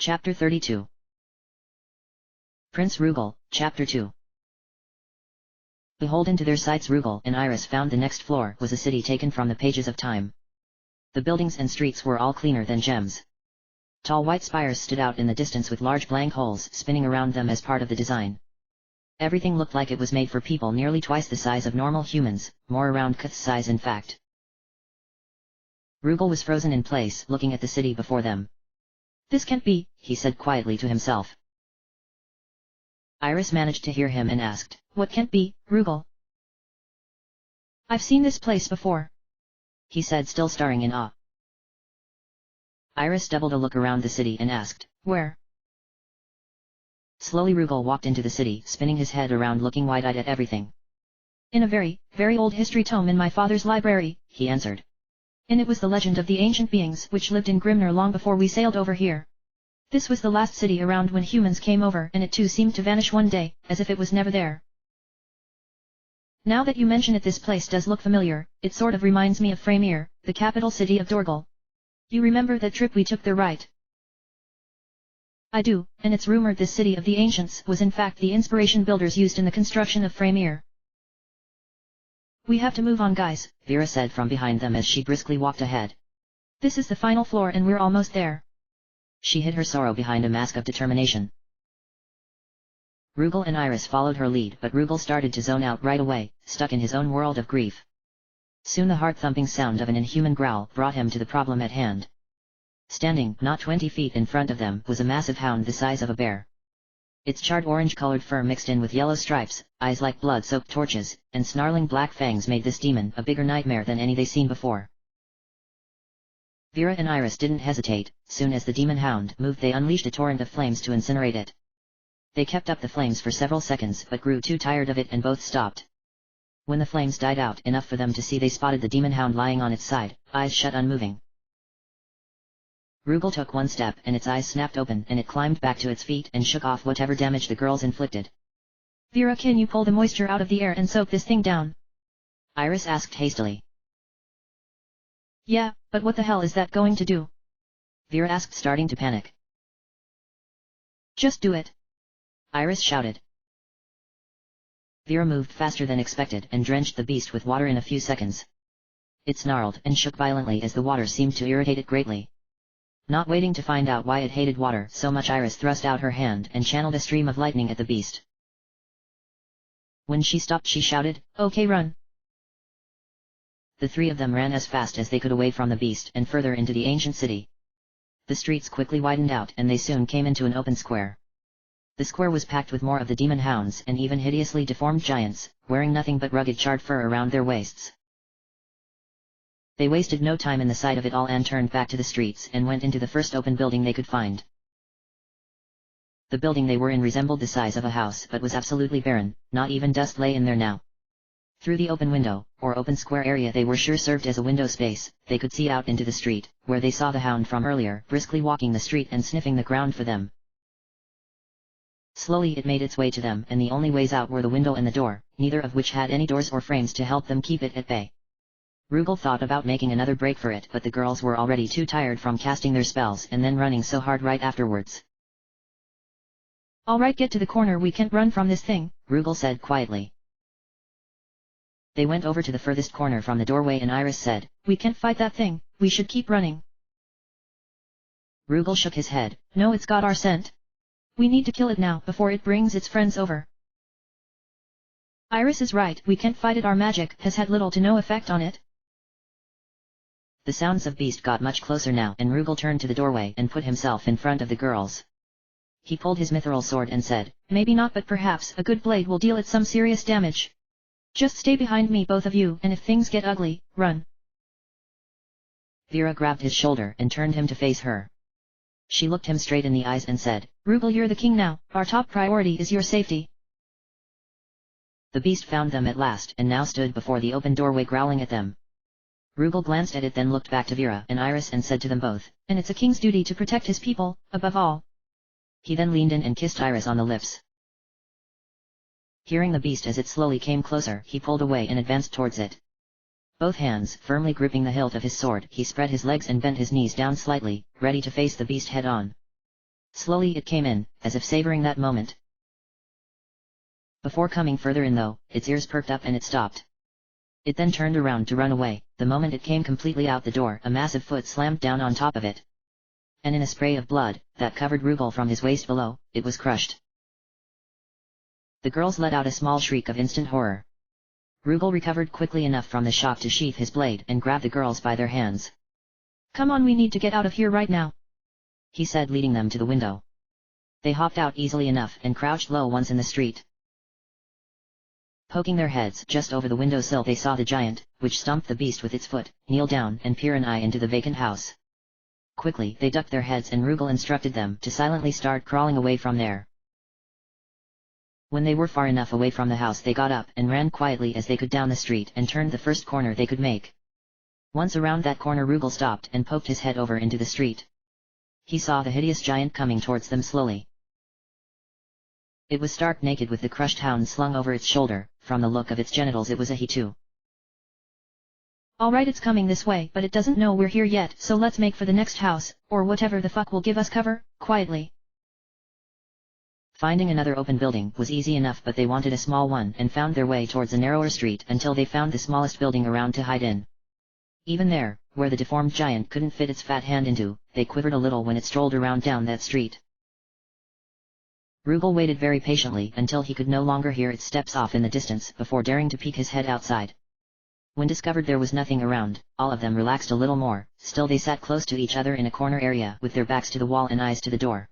Chapter 32. Prince Rugal, Chapter 2. Beholden to their sights, Rugal and Iris found the next floor was a city taken from the pages of time. The buildings and streets were all cleaner than gems. Tall white spires stood out in the distance with large blank holes spinning around them as part of the design. Everything looked like it was made for people nearly twice the size of normal humans, more around Kuth's size in fact. Rugal was frozen in place, looking at the city before them. "This can't be," he said quietly to himself. Iris managed to hear him and asked, "What can't be, Rugal?" "I've seen this place before," he said, still staring in awe. Iris doubled a look around the city and asked, "Where?" Slowly Rugal walked into the city, spinning his head around, looking wide-eyed at everything. "In a very, very old history tome in my father's library," he answered. "And it was the legend of the ancient beings which lived in Grimnir long before we sailed over here. This was the last city around when humans came over, and it too seemed to vanish one day, as if it was never there. Now that you mention it, this place does look familiar. It sort of reminds me of Framir, the capital city of Dorgal. You remember that trip we took there, right?" "I do, and it's rumored this city of the ancients was in fact the inspiration builders used in the construction of Framir." "We have to move on, guys," Vera said from behind them as she briskly walked ahead. "This is the final floor and we're almost there." She hid her sorrow behind a mask of determination. Rugal and Iris followed her lead, but Rugal started to zone out right away, stuck in his own world of grief. Soon the heart-thumping sound of an inhuman growl brought him to the problem at hand. Standing, not 20 feet in front of them, was a massive hound the size of a bear. Its charred orange-colored fur mixed in with yellow stripes, eyes like blood-soaked torches, and snarling black fangs made this demon a bigger nightmare than any they'd seen before. Vera and Iris didn't hesitate. Soon as the demon hound moved, they unleashed a torrent of flames to incinerate it. They kept up the flames for several seconds but grew too tired of it and both stopped. When the flames died out enough for them to see, they spotted the demon hound lying on its side, eyes shut, unmoving. Rugal took one step and its eyes snapped open and it climbed back to its feet and shook off whatever damage the girls inflicted. "Vera, can you pull the moisture out of the air and soak this thing down?" Iris asked hastily. "Yeah, but what the hell is that going to do?" Vera asked, starting to panic. "Just do it!" Iris shouted. Vera moved faster than expected and drenched the beast with water in a few seconds. It snarled and shook violently as the water seemed to irritate it greatly. Not waiting to find out why it hated water so much, Iris thrust out her hand and channeled a stream of lightning at the beast. When she stopped, she shouted, "Okay, run!" The three of them ran as fast as they could away from the beast and further into the ancient city. The streets quickly widened out and they soon came into an open square. The square was packed with more of the demon hounds and even hideously deformed giants, wearing nothing but rugged charred fur around their waists. They wasted no time in the sight of it all and turned back to the streets and went into the first open building they could find. The building they were in resembled the size of a house but was absolutely barren, not even dust lay in there now. Through the open window, or open square area they were sure served as a window space, they could see out into the street, where they saw the hound from earlier, briskly walking the street and sniffing the ground for them. Slowly it made its way to them, and the only ways out were the window and the door, neither of which had any doors or frames to help them keep it at bay. Rugal thought about making another break for it, but the girls were already too tired from casting their spells and then running so hard right afterwards. "Alright, get to the corner, we can't run from this thing," Rugal said quietly. They went over to the furthest corner from the doorway and Iris said, "We can't fight that thing, we should keep running." Rugal shook his head, "No, it's got our scent. We need to kill it now before it brings its friends over." "Iris is right, we can't fight it, our magic has had little to no effect on it." The sounds of beast got much closer now and Rugal turned to the doorway and put himself in front of the girls. He pulled his mithril sword and said, "Maybe not, but perhaps a good blade will deal it some serious damage. Just stay behind me, both of you, and if things get ugly, run." Vera grabbed his shoulder and turned him to face her. She looked him straight in the eyes and said, "Rugal, you're the king now, our top priority is your safety." The beast found them at last and now stood before the open doorway growling at them. Rugal glanced at it, then looked back to Vera and Iris and said to them both, "And it's a king's duty to protect his people, above all." He then leaned in and kissed Iris on the lips. Hearing the beast as it slowly came closer, he pulled away and advanced towards it. Both hands firmly gripping the hilt of his sword, he spread his legs and bent his knees down slightly, ready to face the beast head-on. Slowly it came in, as if savoring that moment. Before coming further in though, its ears perked up and it stopped. It then turned around to run away. The moment it came completely out the door, a massive foot slammed down on top of it. And in a spray of blood, that covered Rugal from his waist below, it was crushed. The girls let out a small shriek of instant horror. Rugal recovered quickly enough from the shock to sheath his blade and grab the girls by their hands. "Come on, we need to get out of here right now," he said, leading them to the window. They hopped out easily enough and crouched low once in the street. Poking their heads just over the windowsill, they saw the giant, which stomped the beast with its foot, kneel down and peer an eye into the vacant house. Quickly they ducked their heads and Rugal instructed them to silently start crawling away from there. When they were far enough away from the house, they got up and ran quietly as they could down the street and turned the first corner they could make. Once around that corner, Rugal stopped and poked his head over into the street. He saw the hideous giant coming towards them slowly. It was stark naked with the crushed hound slung over its shoulder. From the look of its genitals, it was a he too. "Alright, it's coming this way, but it doesn't know we're here yet, so let's make for the next house, or whatever the fuck will give us cover, quietly." Finding another open building was easy enough, but they wanted a small one and found their way towards a narrower street until they found the smallest building around to hide in. Even there, where the deformed giant couldn't fit its fat hand into, they quivered a little when it strolled around down that street. Rugal waited very patiently until he could no longer hear its steps off in the distance before daring to peek his head outside. When discovered there was nothing around, all of them relaxed a little more. Still they sat close to each other in a corner area with their backs to the wall and eyes to the door.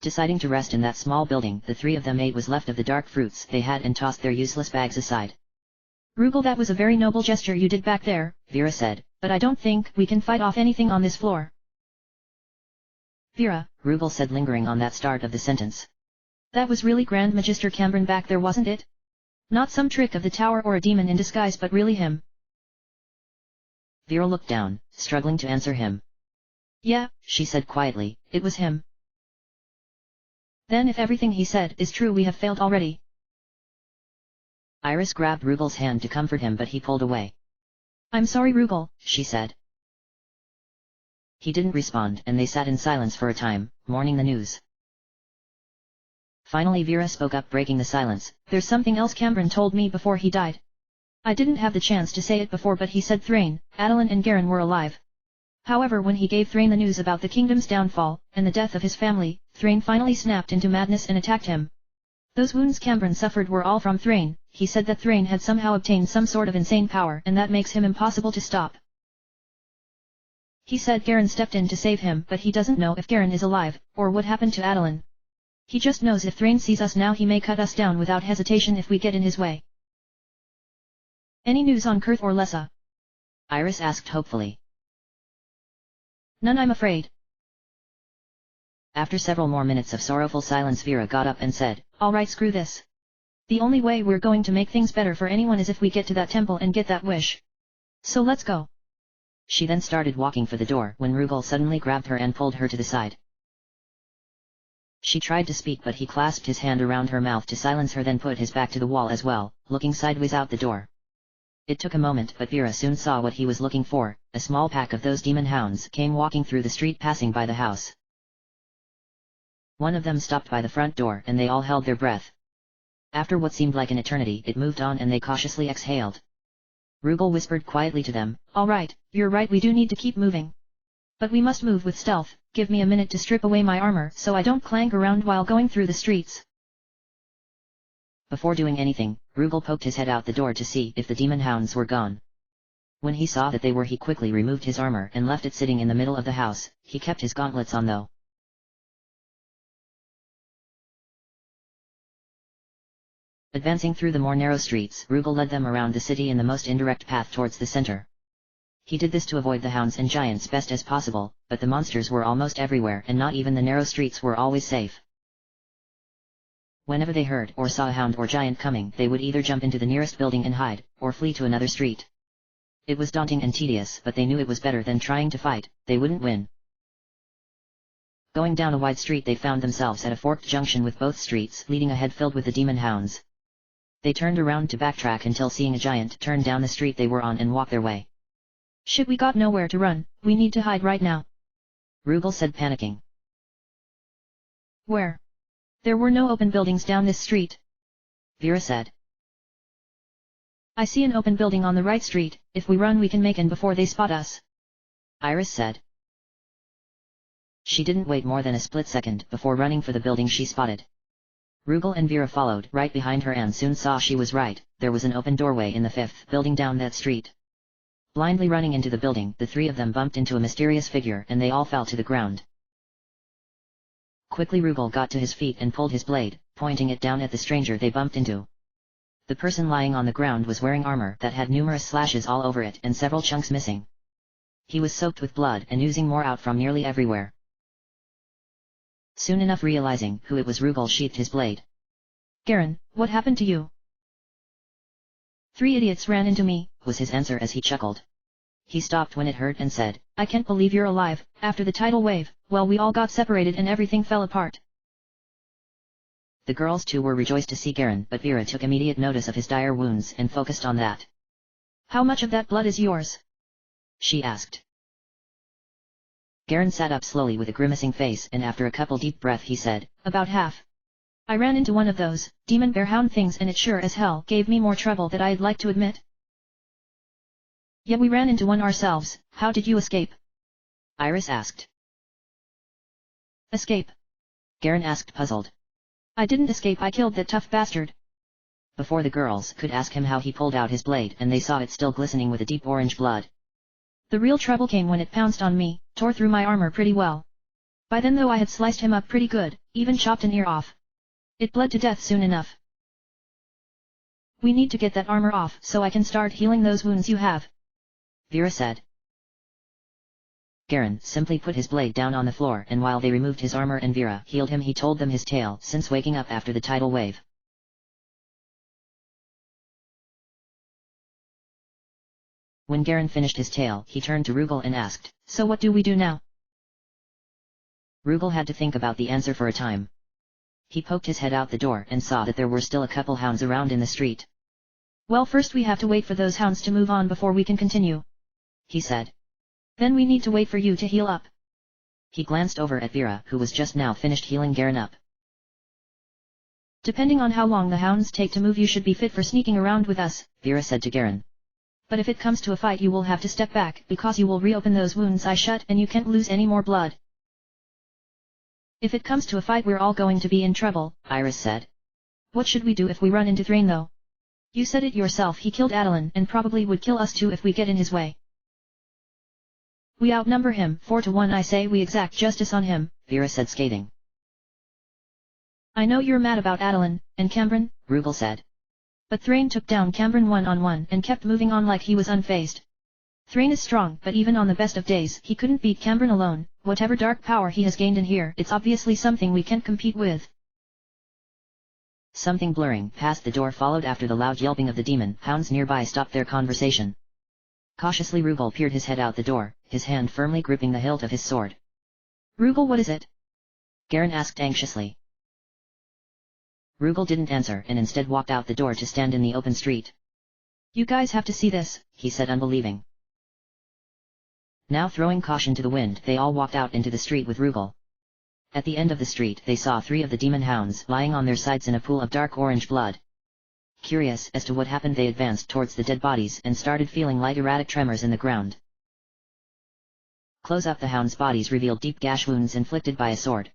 Deciding to rest in that small building, the three of them ate what was left of the dark fruits they had and tossed their useless bags aside. "Rugal, that was a very noble gesture you did back there," Vera said, "but I don't think we can fight off anything on this floor." "Vera," Rugal said, lingering on that start of the sentence. "That was really Grand Magister Cameron back there, wasn't it? Not some trick of the tower or a demon in disguise, but really him." Vera looked down, struggling to answer him. "Yeah," she said quietly, "it was him." "Then if everything he said is true, we have failed already." Iris grabbed Rugal's hand to comfort him, but he pulled away. "I'm sorry, Rugal," she said. He didn't respond and they sat in silence for a time, mourning the news. Finally Vera spoke up, breaking the silence. "There's something else Cameron told me before he died. I didn't have the chance to say it before, but he said Thrain, Adeline and Garen were alive. However, when he gave Thrain the news about the kingdom's downfall, and the death of his family, Thrain finally snapped into madness and attacked him. Those wounds Cameron suffered were all from Thrain. He said that Thrain had somehow obtained some sort of insane power and that makes him impossible to stop. He said Garen stepped in to save him, but he doesn't know if Garen is alive, or what happened to Adeline. He just knows if Thrain sees us now, he may cut us down without hesitation if we get in his way." "Any news on Kurth or Lessa?" Iris asked hopefully. "None, I'm afraid." After several more minutes of sorrowful silence, Vera got up and said, "Alright, screw this. The only way we're going to make things better for anyone is if we get to that temple and get that wish. So let's go." She then started walking for the door when Rugal suddenly grabbed her and pulled her to the side. She tried to speak, but he clasped his hand around her mouth to silence her, then put his back to the wall as well, looking sideways out the door. It took a moment, but Vera soon saw what he was looking for. A small pack of those demon hounds came walking through the street, passing by the house. One of them stopped by the front door and they all held their breath. After what seemed like an eternity, it moved on and they cautiously exhaled. Rugal whispered quietly to them, "Alright, you're right, we do need to keep moving. But we must move with stealth. Give me a minute to strip away my armor so I don't clank around while going through the streets." Before doing anything, Rugal poked his head out the door to see if the demon hounds were gone. When he saw that they were, he quickly removed his armor and left it sitting in the middle of the house. He kept his gauntlets on though. Advancing through the more narrow streets, Rugal led them around the city in the most indirect path towards the center. He did this to avoid the hounds and giants best as possible, but the monsters were almost everywhere and not even the narrow streets were always safe. Whenever they heard or saw a hound or giant coming, they would either jump into the nearest building and hide, or flee to another street. It was daunting and tedious, but they knew it was better than trying to fight. They wouldn't win. Going down a wide street, they found themselves at a forked junction with both streets leading ahead filled with the demon hounds. They turned around to backtrack until seeing a giant turn down the street they were on and walk their way. Shit, we got nowhere to run, we need to hide right now. Rugal said, panicking. Where? There were no open buildings down this street. Vera said. I see an open building on the right street, if we run we can make in before they spot us. Iris said. She didn't wait more than a split second before running for the building she spotted. Rugal and Vera followed right behind her and soon saw she was right, there was an open doorway in the 5th building down that street. Blindly running into the building, the three of them bumped into a mysterious figure and they all fell to the ground. Quickly Rugal got to his feet and pulled his blade, pointing it down at the stranger they bumped into. The person lying on the ground was wearing armor that had numerous slashes all over it and several chunks missing. He was soaked with blood and oozing more out from nearly everywhere. Soon enough realizing who it was, Rugal sheathed his blade. Garen, what happened to you? 3 idiots ran into me, was his answer as he chuckled. He stopped when it hurt and said, I can't believe you're alive. After the tidal wave, well, we all got separated and everything fell apart. The girls too were rejoiced to see Garen, but Vera took immediate notice of his dire wounds and focused on that. How much of that blood is yours? She asked. Garen sat up slowly with a grimacing face and after a couple deep breaths he said, About half. I ran into one of those demon bear hound things and it sure as hell gave me more trouble than I'd like to admit. Yeah, we ran into one ourselves. How did you escape? Iris asked. Escape? Garen asked, puzzled. I didn't escape, I killed that tough bastard. Before the girls could ask him how, he pulled out his blade and they saw it still glistening with a deep orange blood. The real trouble came when it pounced on me, tore through my armor pretty well. By then though I had sliced him up pretty good, even chopped an ear off. It bled to death soon enough. We need to get that armor off so I can start healing those wounds you have. Vera said. Garen simply put his blade down on the floor and while they removed his armor and Vera healed him, he told them his tale since waking up after the tidal wave. When Garen finished his tale, he turned to Rugal and asked, So what do we do now? Rugal had to think about the answer for a time. He poked his head out the door and saw that there were still a couple hounds around in the street. Well, first we have to wait for those hounds to move on before we can continue, he said. Then we need to wait for you to heal up. He glanced over at Vera, who was just now finished healing Garen up. Depending on how long the hounds take to move, you should be fit for sneaking around with us, Vera said to Garen. But if it comes to a fight you will have to step back because you will reopen those wounds I shut and you can't lose any more blood. If it comes to a fight we're all going to be in trouble, Iris said. What should we do if we run into Thrain though? You said it yourself, he killed Adolin and probably would kill us too if we get in his way. We outnumber him 4 to 1. I say we exact justice on him, Vera said, scathing. I know you're mad about Adolin and Cambron, Rugal said. But Thrain took down Cambron 1-on-1 and kept moving on like he was unfazed. Thrain is strong, but even on the best of days he couldn't beat Cambron alone. Whatever dark power he has gained in here, it's obviously something we can't compete with. Something blurring past the door followed after the loud yelping of the demon hounds nearby stopped their conversation. Cautiously Rugal peered his head out the door, his hand firmly gripping the hilt of his sword. Rugal, what is it? Garen asked anxiously. Rugal didn't answer and instead walked out the door to stand in the open street. You guys have to see this, he said, unbelieving. Now throwing caution to the wind, they all walked out into the street with Rugal. At the end of the street they saw 3 of the demon hounds lying on their sides in a pool of dark orange blood. Curious as to what happened, they advanced towards the dead bodies and started feeling light erratic tremors in the ground. Close up the hounds' bodies revealed deep gash wounds inflicted by a sword.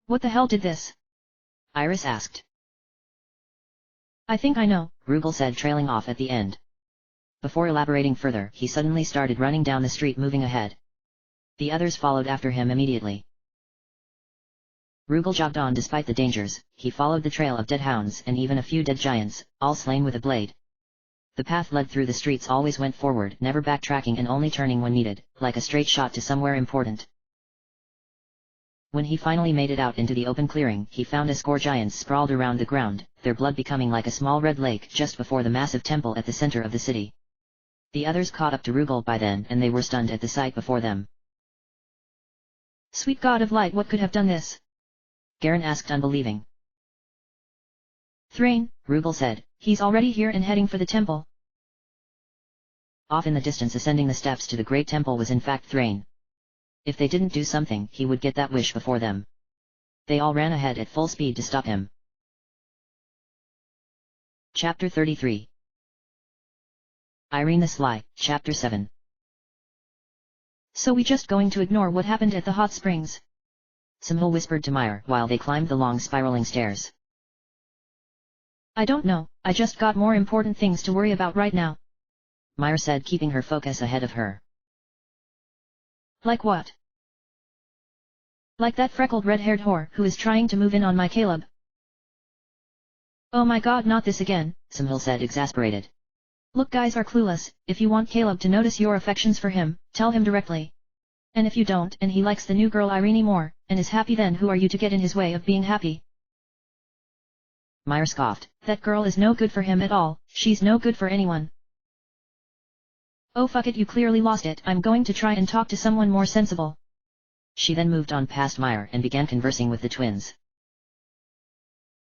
What the hell did this? Iris asked. I think I know, Rugal said, trailing off at the end. Before elaborating further, he suddenly started running down the street, moving ahead. The others followed after him immediately. Rugal jogged on despite the dangers. He followed the trail of dead hounds and even a few dead giants, all slain with a blade. The path led through the streets, always went forward, never backtracking and only turning when needed, like a straight shot to somewhere important. When he finally made it out into the open clearing, he found a score giants sprawled around the ground, their blood becoming like a small red lake just before the massive temple at the center of the city. The others caught up to Rugal by then and they were stunned at the sight before them. Sweet God of light, what could have done this? Garen asked, unbelieving. Thrain, Rugal said. He's already here and heading for the temple. Off in the distance ascending the steps to the great temple was in fact Thrain. If they didn't do something, he would get that wish before them. They all ran ahead at full speed to stop him. Chapter 33 Irene the Sly, Chapter 7 So we just going to ignore what happened at the hot springs? Simhil whispered to Meyer while they climbed the long spiraling stairs. I don't know, I just got more important things to worry about right now. Meyer said, keeping her focus ahead of her. Like what? Like that freckled red-haired whore who is trying to move in on my Caleb. Oh my god, not this again, Simhil said, exasperated. Look, guys are clueless. If you want Caleb to notice your affections for him, tell him directly. And if you don't and he likes the new girl Irene more, and is happy, then who are you to get in his way of being happy? Meyer scoffed. That girl is no good for him at all, she's no good for anyone. Oh fuck it, you clearly lost it. I'm going to try and talk to someone more sensible. She then moved on past Meyer and began conversing with the twins.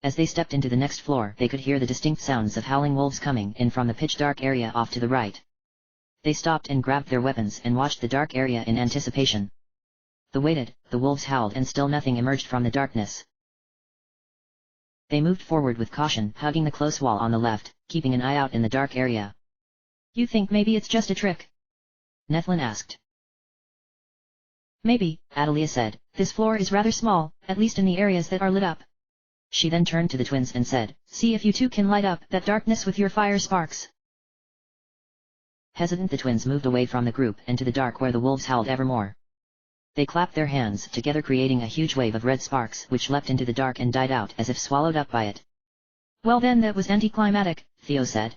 As they stepped into the next floor, they could hear the distinct sounds of howling wolves coming in from the pitch-dark area off to the right. They stopped and grabbed their weapons and watched the dark area in anticipation. They waited, the wolves howled and still nothing emerged from the darkness. They moved forward with caution, hugging the close wall on the left, keeping an eye out in the dark area. You think maybe it's just a trick? Nethlin asked. Maybe, Adelia said. This floor is rather small, at least in the areas that are lit up. She then turned to the twins and said, See if you two can light up that darkness with your fire sparks. Hesitant, the twins moved away from the group and to the dark where the wolves howled ever more. They clapped their hands together, creating a huge wave of red sparks which leapt into the dark and died out as if swallowed up by it. Well then, that was anticlimactic, Theo said.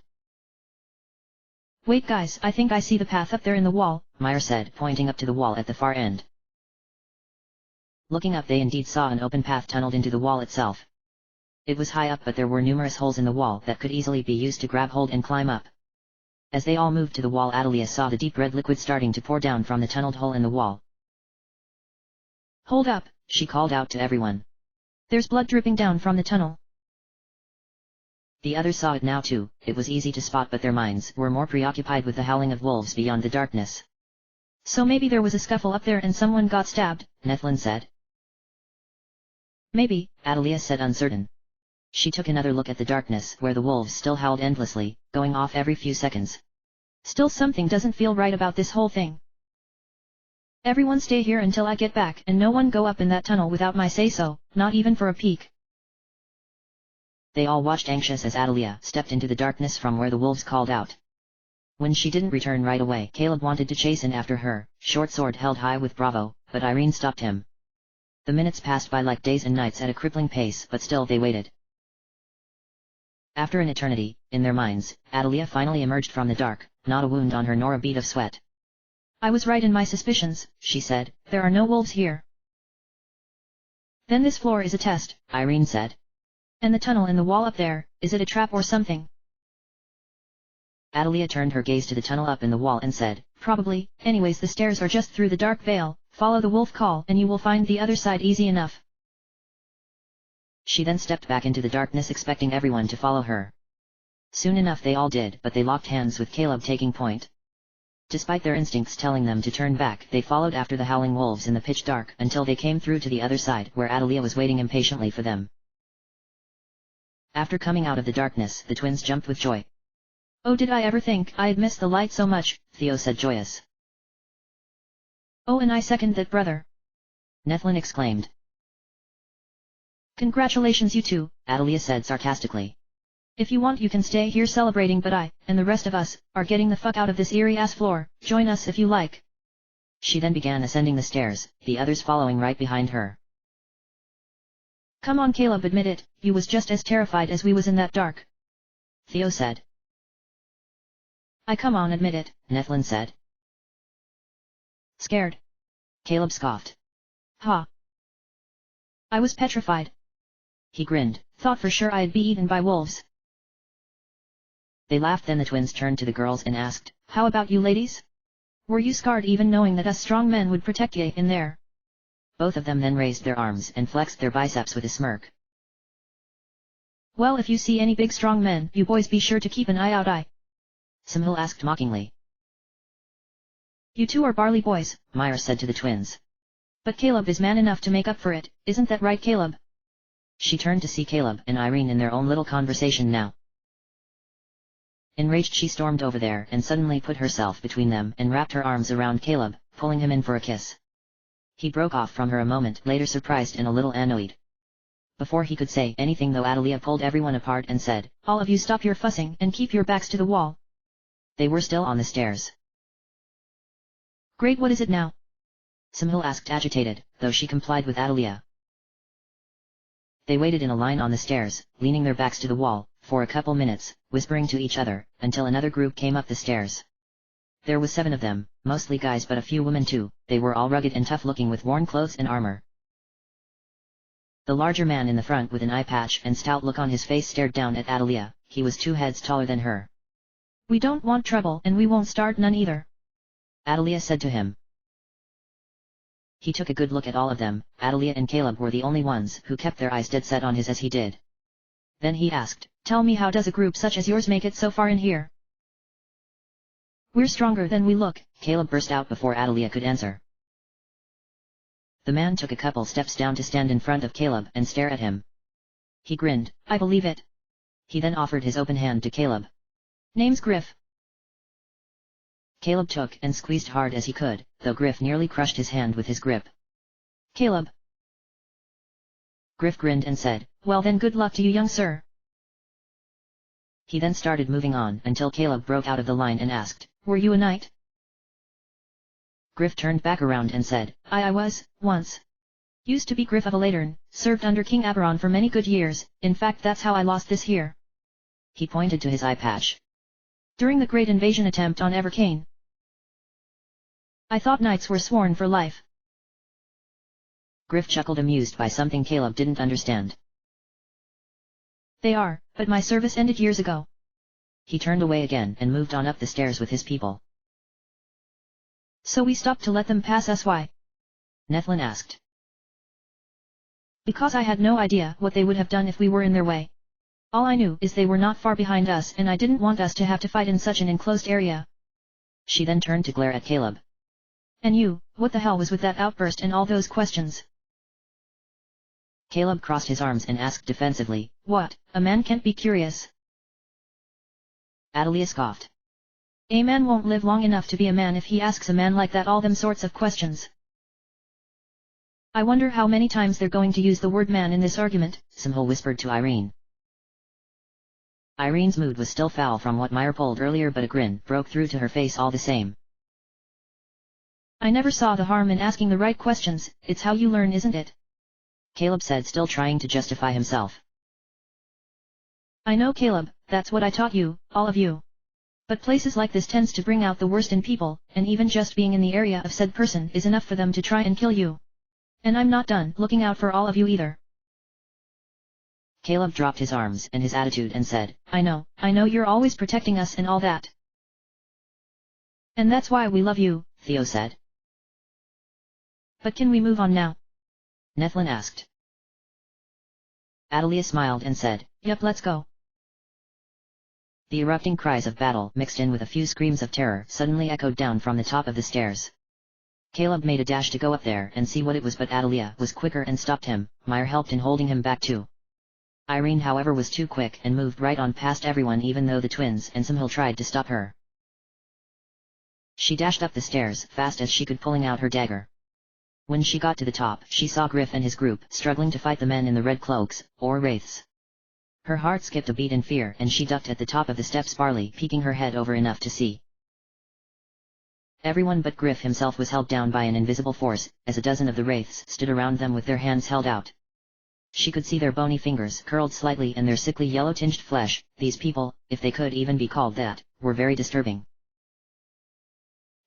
Wait guys, I think I see the path up there in the wall, Meyer said, pointing up to the wall at the far end. Looking up, they indeed saw an open path tunneled into the wall itself. It was high up, but there were numerous holes in the wall that could easily be used to grab hold and climb up. As they all moved to the wall, Adelia saw the deep red liquid starting to pour down from the tunneled hole in the wall. Hold up, she called out to everyone. There's blood dripping down from the tunnel. The others saw it now too. It was easy to spot, but their minds were more preoccupied with the howling of wolves beyond the darkness. So maybe there was a scuffle up there and someone got stabbed, Nethlin said. Maybe, Adelia said, uncertain. She took another look at the darkness where the wolves still howled endlessly, going off every few seconds. Still something doesn't feel right about this whole thing. Everyone stay here until I get back, and no one go up in that tunnel without my say-so, not even for a peek. They all watched anxious as Adelia stepped into the darkness from where the wolves called out. When she didn't return right away, Caleb wanted to chase in after her, short sword held high with bravado, but Irene stopped him. The minutes passed by like days and nights at a crippling pace, but still they waited. After an eternity, in their minds, Adelia finally emerged from the dark, not a wound on her nor a bead of sweat. I was right in my suspicions, she said, there are no wolves here. Then this floor is a test, Irene said. And the tunnel in the wall up there, is it a trap or something? Adelia turned her gaze to the tunnel up in the wall and said, Probably, anyways the stairs are just through the dark veil, follow the wolf call and you will find the other side easy enough. She then stepped back into the darkness, expecting everyone to follow her. Soon enough they all did, but they locked hands with Caleb taking point. Despite their instincts telling them to turn back, they followed after the howling wolves in the pitch dark until they came through to the other side where Adelia was waiting impatiently for them. After coming out of the darkness, the twins jumped with joy. Oh, did I ever think I'd miss the light so much, Theo said, joyous. Oh, and I second that, brother. Nethlin exclaimed. Congratulations you two, Adelia said sarcastically. If you want you can stay here celebrating, but I, and the rest of us, are getting the fuck out of this eerie-ass floor. Join us if you like. She then began ascending the stairs, the others following right behind her. Come on Caleb, admit it, you was just as terrified as we was in that dark. Theo said. I come on, admit it, Nethlin said. Scared? Caleb scoffed. Ha. I was petrified. He grinned. Thought for sure I'd be eaten by wolves. They laughed. Then the twins turned to the girls and asked, How about you ladies? Were you scarred even knowing that us strong men would protect ye in there? Both of them then raised their arms and flexed their biceps with a smirk. Well, if you see any big strong men, you boys be sure to keep an eye out. Simhil asked mockingly. You two are barley boys, Myra said to the twins. But Caleb is man enough to make up for it, isn't that right, Caleb? She turned to see Caleb and Irene in their own little conversation now. Enraged, she stormed over there and suddenly put herself between them and wrapped her arms around Caleb, pulling him in for a kiss. He broke off from her a moment later, surprised and a little annoyed. Before he could say anything though, Adelia pulled everyone apart and said, "All of you stop your fussing and keep your backs to the wall." They were still on the stairs. "Great, what is it now?" Simhil asked, agitated, though she complied with Adelia. They waited in a line on the stairs, leaning their backs to the wall, for a couple minutes, whispering to each other, until another group came up the stairs. There was 7 of them, mostly guys but a few women too. They were all rugged and tough looking with worn clothes and armor. The larger man in the front with an eye patch and stout look on his face stared down at Adelia. He was 2 heads taller than her. "We don't want trouble and we won't start none either," Adelia said to him. He took a good look at all of them. Adelia and Caleb were the only ones who kept their eyes dead set on his as he did. Then he asked, "Tell me, how does a group such as yours make it so far in here?" "We're stronger than we look," Caleb burst out before Adelia could answer. The man took a couple steps down to stand in front of Caleb and stare at him. He grinned. "I believe it." He then offered his open hand to Caleb. "Name's Griff." Caleb took and squeezed hard as he could, though Griff nearly crushed his hand with his grip. "Caleb." Griff grinned and said, "Well then, good luck to you, young sir." He then started moving on until Caleb broke out of the line and asked, "Were you a knight?" Griff turned back around and said, I was, once. Used to be Griff of Aladern, served under King Aberon for many good years. In fact, that's how I lost this here." He pointed to his eye patch. "During the great invasion attempt on Evercane. I thought knights were sworn for life." Griff chuckled, amused by something Caleb didn't understand. "They are, but my service ended years ago." He turned away again and moved on up the stairs with his people. "So we stopped to let them pass us, why?" Nethlin asked. "Because I had no idea what they would have done if we were in their way. All I knew is they were not far behind us and I didn't want us to have to fight in such an enclosed area." She then turned to glare at Caleb. "And you, what the hell was with that outburst and all those questions?" Caleb crossed his arms and asked defensively, "What, a man can't be curious?" Adelia scoffed. "A man won't live long enough to be a man if he asks a man like that all them sorts of questions." "I wonder how many times they're going to use the word man in this argument," Simhil whispered to Irene. Irene's mood was still foul from what Myra pulled earlier, but a grin broke through to her face all the same. "I never saw the harm in asking the right questions. It's how you learn, isn't it?" Caleb said, still trying to justify himself. "I know, Caleb, that's what I taught you, all of you. But places like this tends to bring out the worst in people, and even just being in the area of said person is enough for them to try and kill you. And I'm not done looking out for all of you either." Caleb dropped his arms and his attitude and said, I know you're always protecting us and all that. And that's why we love you," Theo said. "But can we move on now?" Nethlin asked. Adelia smiled and said, "Yup, let's go." The erupting cries of battle mixed in with a few screams of terror suddenly echoed down from the top of the stairs. Caleb made a dash to go up there and see what it was, but Adelia was quicker and stopped him. Myra helped in holding him back too. Irene, however, was too quick and moved right on past everyone, even though the twins and Simhil tried to stop her. She dashed up the stairs fast as she could, pulling out her dagger. When she got to the top, she saw Griff and his group struggling to fight the men in the red cloaks, or wraiths. Her heart skipped a beat in fear and she ducked at the top of the steps, barely peeking her head over enough to see. Everyone but Griff himself was held down by an invisible force, as a dozen of the wraiths stood around them with their hands held out. She could see their bony fingers curled slightly and their sickly yellow-tinged flesh. These people, if they could even be called that, were very disturbing.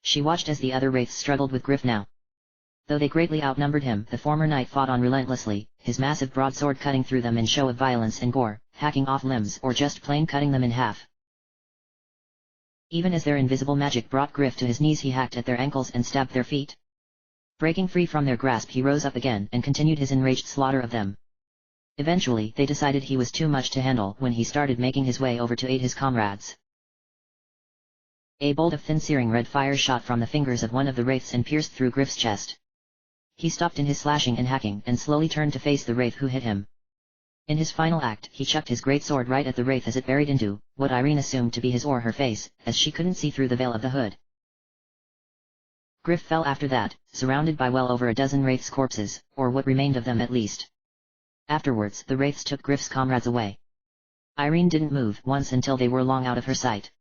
She watched as the other wraiths struggled with Griff now. Though they greatly outnumbered him, the former knight fought on relentlessly, his massive broadsword cutting through them in show of violence and gore, hacking off limbs or just plain cutting them in half. Even as their invisible magic brought Griff to his knees, he hacked at their ankles and stabbed their feet. Breaking free from their grasp, he rose up again and continued his enraged slaughter of them. Eventually, they decided he was too much to handle when he started making his way over to aid his comrades. A bolt of thin searing red fire shot from the fingers of one of the wraiths and pierced through Griff's chest. He stopped in his slashing and hacking and slowly turned to face the wraith who hit him. In his final act, he chucked his great sword right at the wraith as it buried into what Irene assumed to be his or her face, as she couldn't see through the veil of the hood. Griff fell after that, surrounded by well over a dozen wraiths' corpses, or what remained of them at least. Afterwards, the wraiths took Griff's comrades away. Irene didn't move once until they were long out of her sight.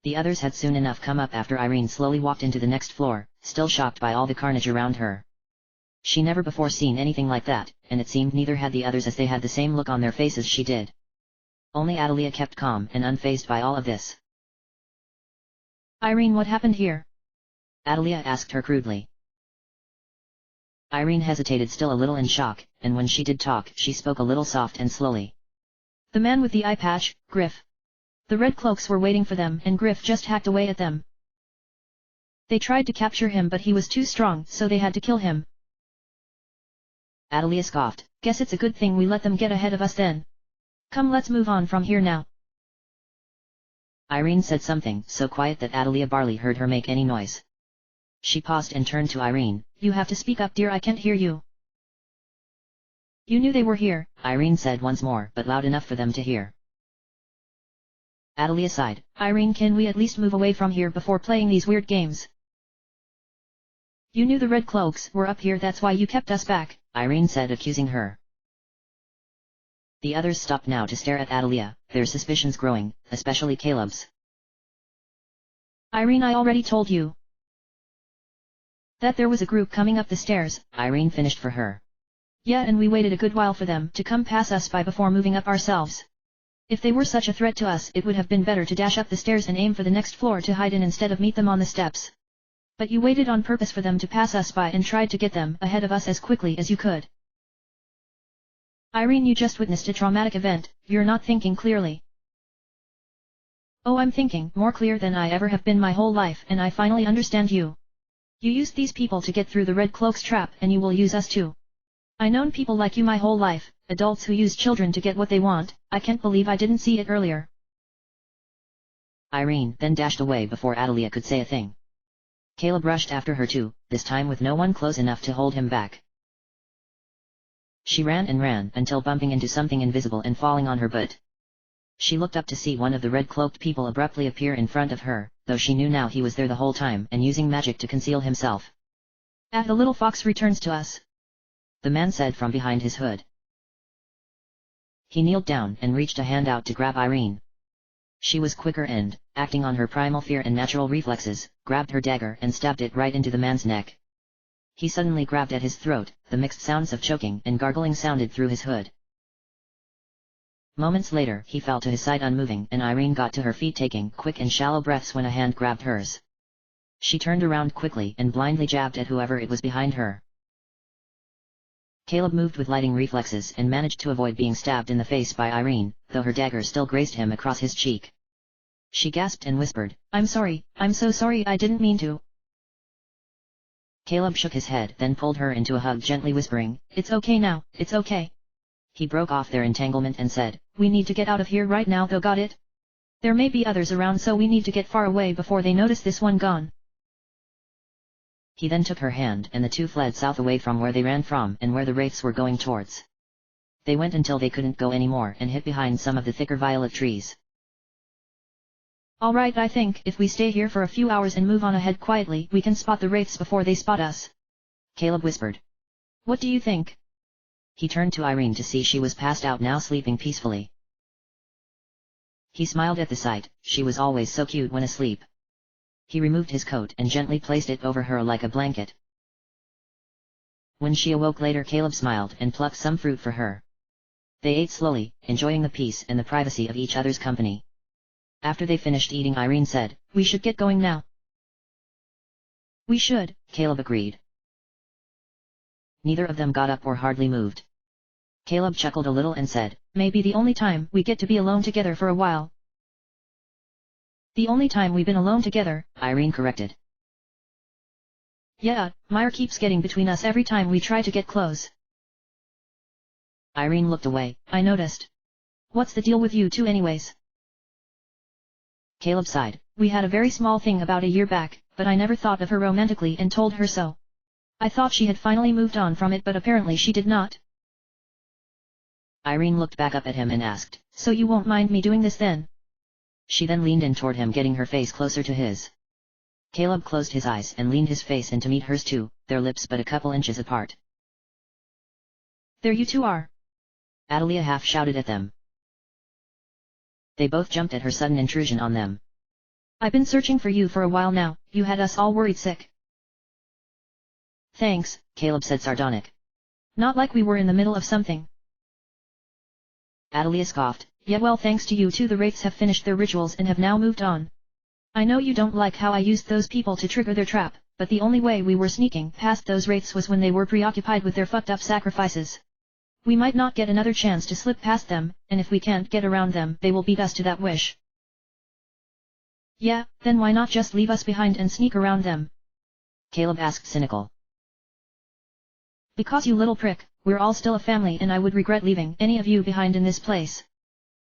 The others had soon enough come up after Irene slowly walked into the next floor, still shocked by all the carnage around her. She never before seen anything like that, and it seemed neither had the others as they had the same look on their faces she did. Only Adelia kept calm and unfazed by all of this. Irene, what happened here? Adelia asked her crudely. Irene hesitated, still a little in shock, and when she did talk she spoke a little soft and slowly. The man with the eye patch, Griff. The red cloaks were waiting for them and Griff just hacked away at them. They tried to capture him but he was too strong, so they had to kill him. Adelia scoffed. Guess it's a good thing we let them get ahead of us then. Come, let's move on from here now. Irene said something so quiet that Adelia barely heard her make any noise. She paused and turned to Irene. You have to speak up, dear, I can't hear you. You knew they were here, Irene said once more, but loud enough for them to hear. Adelia sighed. Irene, can we at least move away from here before playing these weird games? You knew the red cloaks were up here, that's why you kept us back, Irene said, accusing her. The others stopped now to stare at Adelia, their suspicions growing, especially Caleb's. Irene, I already told you that there was a group coming up the stairs, Irene finished for her. Yeah, and we waited a good while for them to come pass us by before moving up ourselves. If they were such a threat to us, it would have been better to dash up the stairs and aim for the next floor to hide in instead of meet them on the steps. But you waited on purpose for them to pass us by and tried to get them ahead of us as quickly as you could. Irene, you just witnessed a traumatic event, you're not thinking clearly. Oh, I'm thinking more clear than I ever have been my whole life, and I finally understand you. You used these people to get through the Red Cloak's trap, and you will use us too. I known people like you my whole life, adults who use children to get what they want. I can't believe I didn't see it earlier. Irene then dashed away before Adelia could say a thing. Caleb rushed after her too, this time with no one close enough to hold him back. She ran and ran until bumping into something invisible and falling on her butt. She looked up to see one of the red-cloaked people abruptly appear in front of her, though she knew now he was there the whole time and using magic to conceal himself. The little fox returns to us, the man said from behind his hood. He kneeled down and reached a hand out to grab Irene. She was quicker and, acting on her primal fear and natural reflexes, grabbed her dagger and stabbed it right into the man's neck. He suddenly grabbed at his throat, the mixed sounds of choking and gargling sounded through his hood. Moments later he fell to his side unmoving and Irene got to her feet taking quick and shallow breaths when a hand grabbed hers. She turned around quickly and blindly jabbed at whoever it was behind her. Caleb moved with lightning reflexes and managed to avoid being stabbed in the face by Irene, though her dagger still grazed him across his cheek. She gasped and whispered, I'm sorry, I'm so sorry, I didn't mean to. Caleb shook his head, then pulled her into a hug, gently whispering, It's okay now, it's okay. He broke off their entanglement and said, We need to get out of here right now though, got it? There may be others around, so we need to get far away before they notice this one gone. He then took her hand and the two fled south away from where they ran from and where the wraiths were going towards. They went until they couldn't go anymore and hid behind some of the thicker violet trees. Alright, I think if we stay here for a few hours and move on ahead quietly, we can spot the wraiths before they spot us. Caleb whispered. What do you think? He turned to Irene to see she was passed out now, sleeping peacefully. He smiled at the sight, she was always so cute when asleep. He removed his coat and gently placed it over her like a blanket. When she awoke later, Caleb smiled and plucked some fruit for her. They ate slowly, enjoying the peace and the privacy of each other's company. After they finished eating, Irene said, We should get going now. We should, Caleb agreed. Neither of them got up or hardly moved. Caleb chuckled a little and said, Maybe the only time we get to be alone together for a while. The only time we've been alone together, Irene corrected. Yeah, Meyer keeps getting between us every time we try to get close. Irene looked away. I noticed. What's the deal with you two anyways? Caleb sighed. We had a very small thing about a year back, but I never thought of her romantically and told her so. I thought she had finally moved on from it, but apparently she did not. Irene looked back up at him and asked, So you won't mind me doing this then? She then leaned in toward him, getting her face closer to his. Caleb closed his eyes and leaned his face in to meet hers too, their lips but a couple inches apart. There you two are! Adelia half shouted at them. They both jumped at her sudden intrusion on them. I've been searching for you for a while now, you had us all worried sick. Thanks, Caleb said sardonic. Not like we were in the middle of something. Adelia scoffed. Yeah, well, thanks to you two the Wraiths have finished their rituals and have now moved on. I know you don't like how I used those people to trigger their trap, but the only way we were sneaking past those Wraiths was when they were preoccupied with their fucked up sacrifices. We might not get another chance to slip past them, and if we can't get around them they will beat us to that wish. Yeah, then why not just leave us behind and sneak around them? Caleb asked cynical. Because you little prick, we're all still a family and I would regret leaving any of you behind in this place.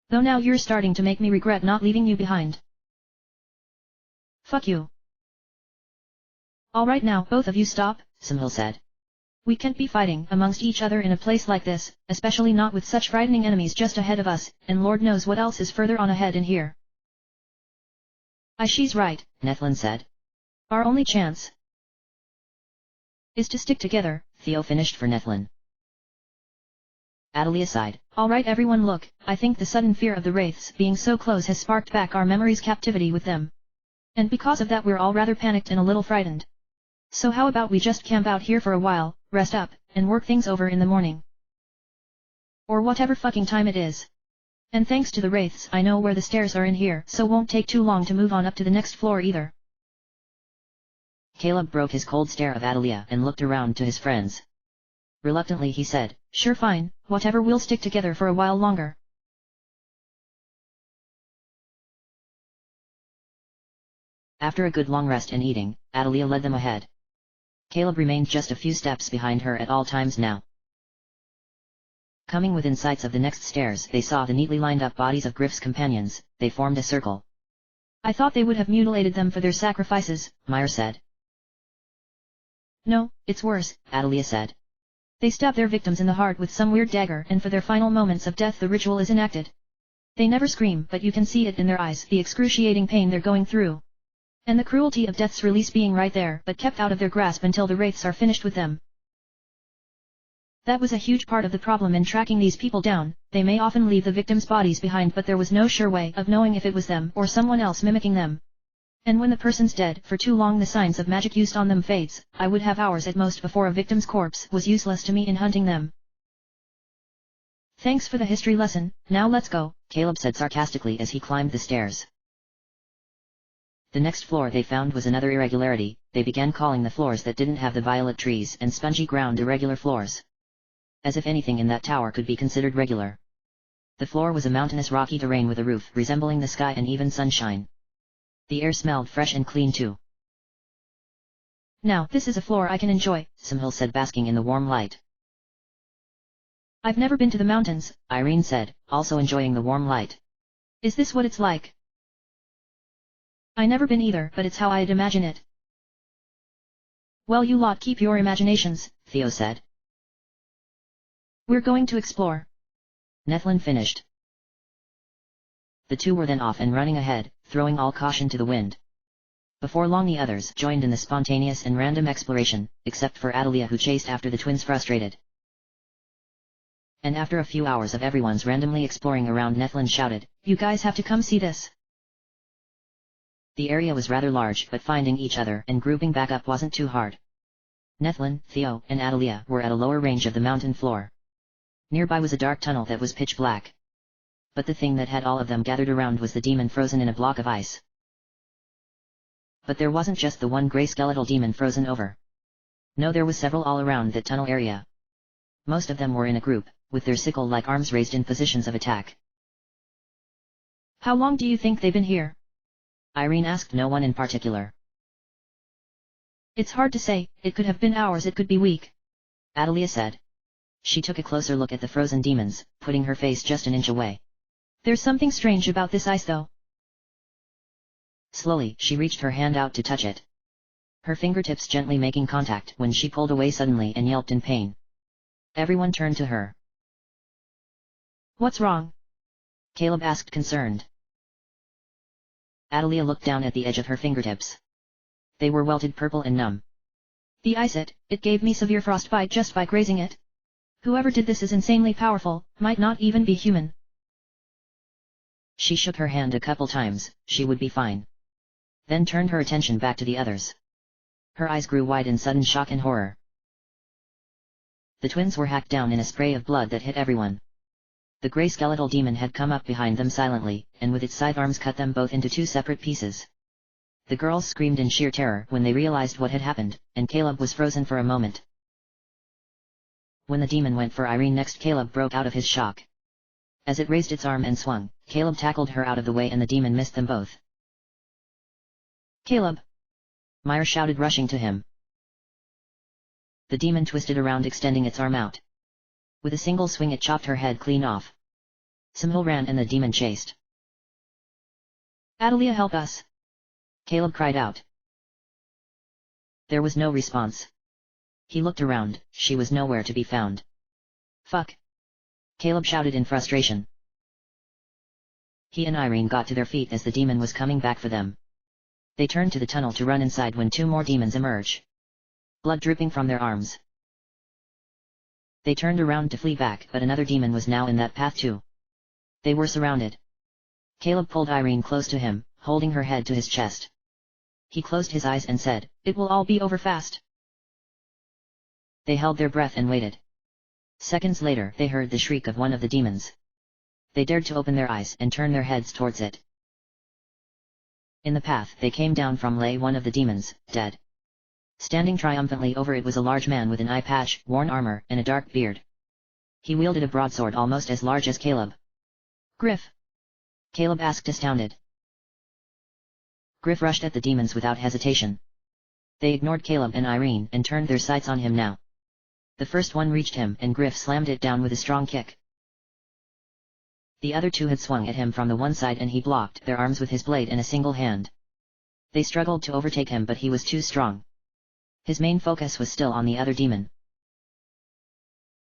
Though now you're starting to make me regret not leaving you behind. Fuck you. Alright now, both of you stop, Simhil said. We can't be fighting amongst each other in a place like this, especially not with such frightening enemies just ahead of us, and Lord knows what else is further on ahead in here. She's right, Nethlin said. Our only chance is to stick together, Theo finished for Nethlin. Adelia sighed. Alright everyone look, I think the sudden fear of the Wraiths being so close has sparked back our memories' captivity with them. And because of that we're all rather panicked and a little frightened. So how about we just camp out here for a while, rest up, and work things over in the morning? Or whatever fucking time it is. And thanks to the Wraiths I know where the stairs are in here, so won't take too long to move on up to the next floor either. Caleb broke his cold stare of Adelia and looked around to his friends. Reluctantly he said, Sure fine, whatever, we'll stick together for a while longer. After a good long rest and eating, Adelia led them ahead. Caleb remained just a few steps behind her at all times now. Coming within sights of the next stairs they saw the neatly lined up bodies of Griff's companions. They formed a circle. I thought they would have mutilated them for their sacrifices, Meyer said. No, it's worse, Adelia said. They stab their victims in the heart with some weird dagger and for their final moments of death the ritual is enacted. They never scream but you can see it in their eyes, the excruciating pain they're going through. And the cruelty of death's release being right there but kept out of their grasp until the Wraiths are finished with them. That was a huge part of the problem in tracking these people down. They may often leave the victims' bodies behind but there was no sure way of knowing if it was them or someone else mimicking them. And when the person's dead for too long the signs of magic used on them fades. I would have hours at most before a victim's corpse was useless to me in hunting them. Thanks for the history lesson, now let's go, Caleb said sarcastically as he climbed the stairs. The next floor they found was another irregularity. They began calling the floors that didn't have the violet trees and spongy ground irregular floors. As if anything in that tower could be considered regular. The floor was a mountainous rocky terrain with a roof resembling the sky and even sunshine. The air smelled fresh and clean too. Now this is a floor I can enjoy, Simhil said, basking in the warm light. I've never been to the mountains, Irene said, also enjoying the warm light. Is this what it's like? I never been either, but it's how I'd imagine it. Well, you lot keep your imaginations, Theo said. We're going to explore. Nethlin finished. The two were then off and running ahead, throwing all caution to the wind. Before long the others joined in the spontaneous and random exploration, except for Adelia who chased after the twins frustrated. And after a few hours of everyone's randomly exploring around, Nethlin shouted, You guys have to come see this. The area was rather large but finding each other and grouping back up wasn't too hard. Nethlin, Theo, and Adelia were at a lower range of the mountain floor. Nearby was a dark tunnel that was pitch black. But the thing that had all of them gathered around was the demon frozen in a block of ice. But there wasn't just the one grey skeletal demon frozen over. No, there was several all around that tunnel area. Most of them were in a group, with their sickle-like arms raised in positions of attack. How long do you think they've been here? Irene asked no one in particular. It's hard to say, it could have been hours, it could be week. Adelia said. She took a closer look at the frozen demons, putting her face just an inch away. There's something strange about this ice though. Slowly, she reached her hand out to touch it. Her fingertips gently making contact when she pulled away suddenly and yelped in pain. Everyone turned to her. What's wrong? Caleb asked concerned. Adalia looked down at the edge of her fingertips. They were welted purple and numb. The ice it gave me severe frostbite just by grazing it. Whoever did this is insanely powerful, might not even be human. She shook her hand a couple times, she would be fine. Then turned her attention back to the others. Her eyes grew wide in sudden shock and horror. The twins were hacked down in a spray of blood that hit everyone. The grey skeletal demon had come up behind them silently, and with its sidearms cut them both into two separate pieces. The girls screamed in sheer terror when they realized what had happened, and Caleb was frozen for a moment. When the demon went for Irene next, Caleb broke out of his shock. As it raised its arm and swung, Caleb tackled her out of the way and the demon missed them both. Caleb! Myra shouted, rushing to him. The demon twisted around, extending its arm out. With a single swing it chopped her head clean off. Simhil ran and the demon chased. Adalia, help us! Caleb cried out. There was no response. He looked around, she was nowhere to be found. Fuck! Caleb shouted in frustration. He and Irene got to their feet as the demon was coming back for them. They turned to the tunnel to run inside when two more demons emerged. Blood dripping from their arms. They turned around to flee back, but another demon was now in that path too. They were surrounded. Caleb pulled Irene close to him, holding her head to his chest. He closed his eyes and said, "It will all be over fast." They held their breath and waited. Seconds later they heard the shriek of one of the demons. They dared to open their eyes and turn their heads towards it. In the path they came down from lay one of the demons, dead. Standing triumphantly over it was a large man with an eye patch, worn armor, and a dark beard. He wielded a broadsword almost as large as Caleb. "Griff?" Caleb asked, astounded. Griff rushed at the demons without hesitation. They ignored Caleb and Irene and turned their sights on him now. The first one reached him and Griff slammed it down with a strong kick. The other two had swung at him from the one side and he blocked their arms with his blade in a single hand. They struggled to overtake him but he was too strong. His main focus was still on the other demon.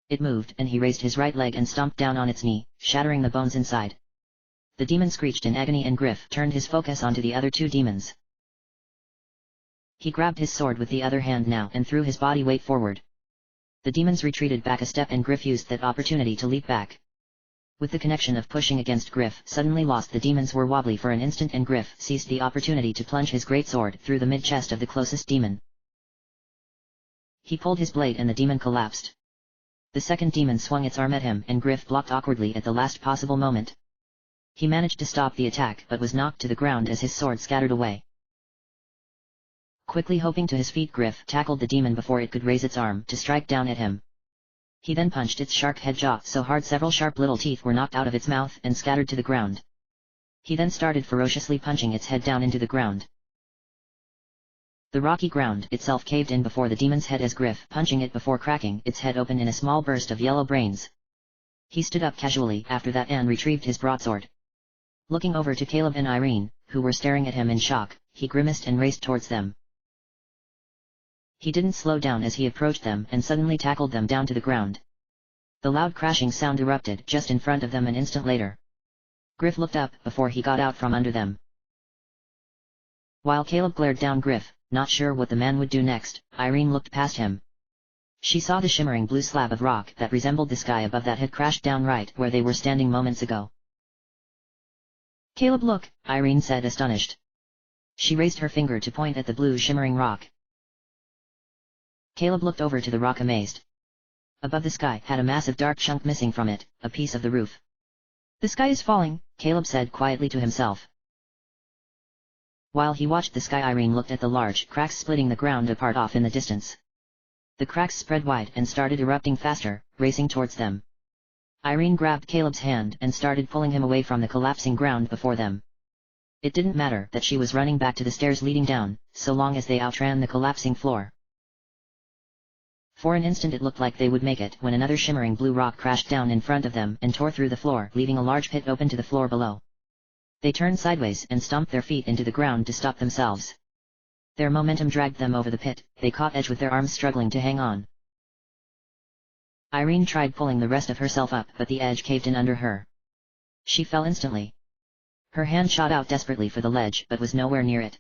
It moved and he raised his right leg and stomped down on its knee, shattering the bones inside. The demon screeched in agony and Griff turned his focus onto the other two demons. He grabbed his sword with the other hand now and threw his body weight forward. The demons retreated back a step and Griff used that opportunity to leap back. With the connection of pushing against Griff suddenly lost, the demons were wobbly for an instant and Griff seized the opportunity to plunge his great sword through the mid-chest of the closest demon. He pulled his blade and the demon collapsed. The second demon swung its arm at him and Griff blocked awkwardly at the last possible moment. He managed to stop the attack but was knocked to the ground as his sword scattered away. Quickly hopping to his feet, Griff tackled the demon before it could raise its arm to strike down at him. He then punched its shark head jaw so hard several sharp little teeth were knocked out of its mouth and scattered to the ground. He then started ferociously punching its head down into the ground. The rocky ground itself caved in before the demon's head as Griff punching it before cracking its head open in a small burst of yellow brains. He stood up casually after that and retrieved his broadsword. Looking over to Caleb and Irene, who were staring at him in shock, he grimaced and raced towards them. He didn't slow down as he approached them and suddenly tackled them down to the ground. The loud crashing sound erupted just in front of them an instant later. Griff looked up before he got out from under them. While Caleb glared down Griff, not sure what the man would do next, Irene looked past him. She saw the shimmering blue slab of rock that resembled the sky above that had crashed down right where they were standing moments ago. "Caleb, look," Irene said, astonished. She raised her finger to point at the blue shimmering rock. Caleb looked over to the rock amazed. Above the sky had a massive dark chunk missing from it, a piece of the roof. "The sky is falling," Caleb said quietly to himself. While he watched the sky, Irene looked at the large cracks splitting the ground apart off in the distance. The cracks spread wide and started erupting faster, racing towards them. Irene grabbed Caleb's hand and started pulling him away from the collapsing ground before them. It didn't matter that she was running back to the stairs leading down, so long as they outran the collapsing floor. For an instant it looked like they would make it when another shimmering blue rock crashed down in front of them and tore through the floor, leaving a large pit open to the floor below. They turned sideways and stomped their feet into the ground to stop themselves. Their momentum dragged them over the pit, they caught edge with their arms struggling to hang on. Irene tried pulling the rest of herself up, but the edge caved in under her. She fell instantly. Her hand shot out desperately for the ledge but was nowhere near it.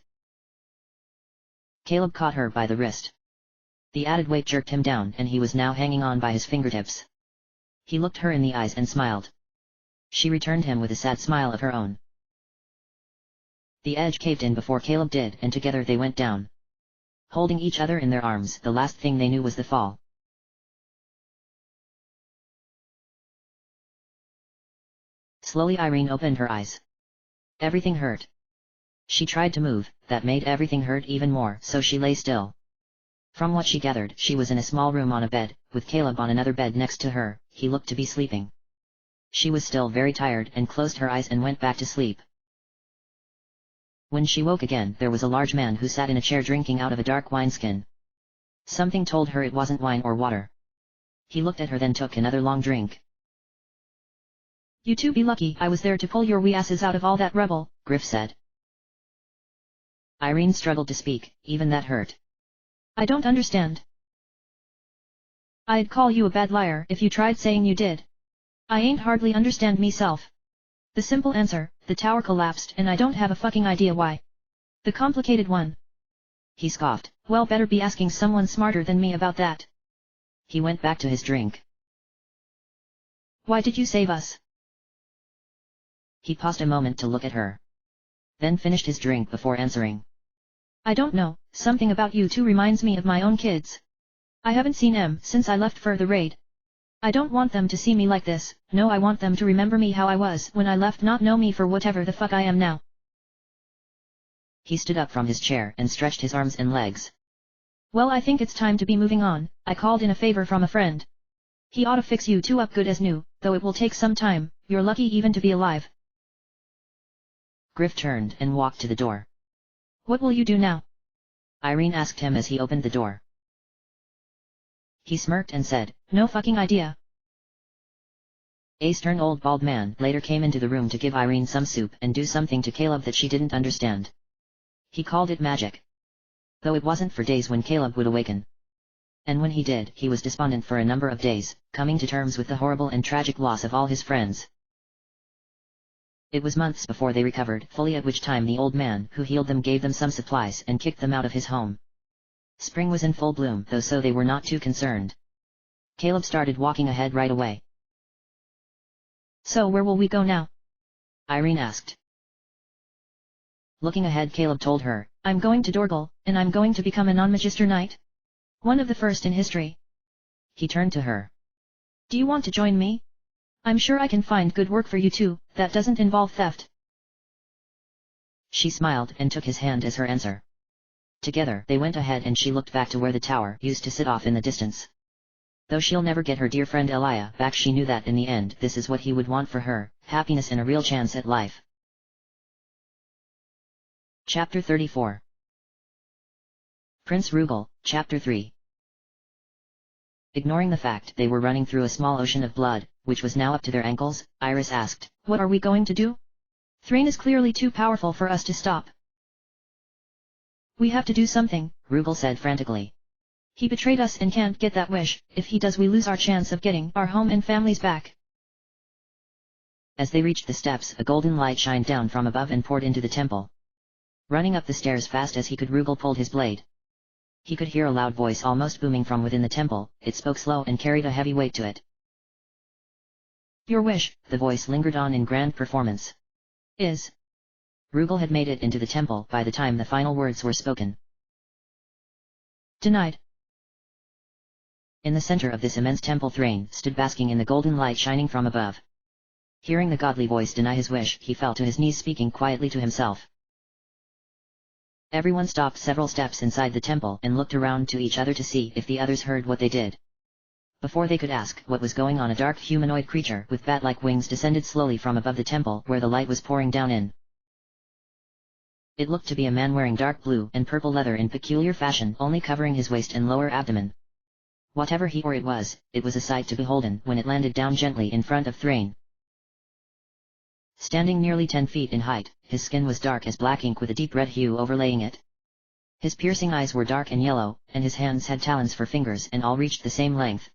Caleb caught her by the wrist. The added weight jerked him down and he was now hanging on by his fingertips. He looked her in the eyes and smiled. She returned him with a sad smile of her own. The edge caved in before Caleb did and together they went down. Holding each other in their arms, the last thing they knew was the fall. Slowly Irene opened her eyes. Everything hurt. She tried to move, that made everything hurt even more, so she lay still. From what she gathered, she was in a small room on a bed, with Caleb on another bed next to her. He looked to be sleeping. She was still very tired and closed her eyes and went back to sleep. When she woke again, there was a large man who sat in a chair drinking out of a dark wineskin. Something told her it wasn't wine or water. He looked at her then took another long drink. "You two be lucky I was there to pull your wee asses out of all that rubble," Griff said. Irene struggled to speak, even that hurt. "I don't understand. I'd call you a bad liar if you tried saying you did. I ain't hardly understand meself. The simple answer, the tower collapsed and I don't have a fucking idea why. The complicated one." He scoffed. "Well, better be asking someone smarter than me about that." He went back to his drink. "Why did you save us?" He paused a moment to look at her. Then finished his drink before answering. "I don't know, something about you two reminds me of my own kids. I haven't seen them since I left for the raid. I don't want them to see me like this, no, I want them to remember me how I was when I left, not know me for whatever the fuck I am now." He stood up from his chair and stretched his arms and legs. "Well, I think it's time to be moving on. I called in a favor from a friend. He ought to fix you two up good as new, though it will take some time. You're lucky even to be alive." Griff turned and walked to the door. "What will you do now?" Irene asked him as he opened the door. He smirked and said, "No fucking idea." A stern old bald man later came into the room to give Irene some soup and do something to Caleb that she didn't understand. He called it magic. Though it wasn't for days when Caleb would awaken. And when he did, he was despondent for a number of days, coming to terms with the horrible and tragic loss of all his friends. It was months before they recovered fully, at which time the old man who healed them gave them some supplies and kicked them out of his home. Spring was in full bloom though, so they were not too concerned. Caleb started walking ahead right away. "So where will we go now?" Irene asked. Looking ahead, Caleb told her, "I'm going to Dorgal, and I'm going to become a non-magister knight. One of the first in history." He turned to her. "Do you want to join me? I'm sure I can find good work for you too, that doesn't involve theft." She smiled and took his hand as her answer. Together they went ahead and she looked back to where the tower used to sit off in the distance. Though she'll never get her dear friend Elia back, she knew that in the end this is what he would want for her, happiness and a real chance at life. Chapter 34 Prince Rugal, Chapter 3 Ignoring the fact they were running through a small ocean of blood, which was now up to their ankles, Iris asked, "What are we going to do? Thrain is clearly too powerful for us to stop. We have to do something," Rugal said frantically. "He betrayed us and can't get that wish. If he does, we lose our chance of getting our home and families back." As they reached the steps, a golden light shined down from above and poured into the temple. Running up the stairs fast as he could, Rugal pulled his blade. He could hear a loud voice almost booming from within the temple. It spoke slow and carried a heavy weight to it. "Your wish," the voice lingered on in grand performance, "is..." Rugal had made it into the temple by the time the final words were spoken. "Denied." In the center of this immense temple, Thrain stood basking in the golden light shining from above. Hearing the godly voice deny his wish, he fell to his knees, speaking quietly to himself. Everyone stopped several steps inside the temple and looked around to each other to see if the others heard what they did. Before they could ask what was going on, a dark humanoid creature with bat-like wings descended slowly from above the temple where the light was pouring down in. It looked to be a man wearing dark blue and purple leather in peculiar fashion, only covering his waist and lower abdomen. Whatever he or it was a sight to beholden when it landed down gently in front of Thrain. Standing nearly 10 feet in height, his skin was dark as black ink with a deep red hue overlaying it. His piercing eyes were dark and yellow, and his hands had talons for fingers and all reached the same length.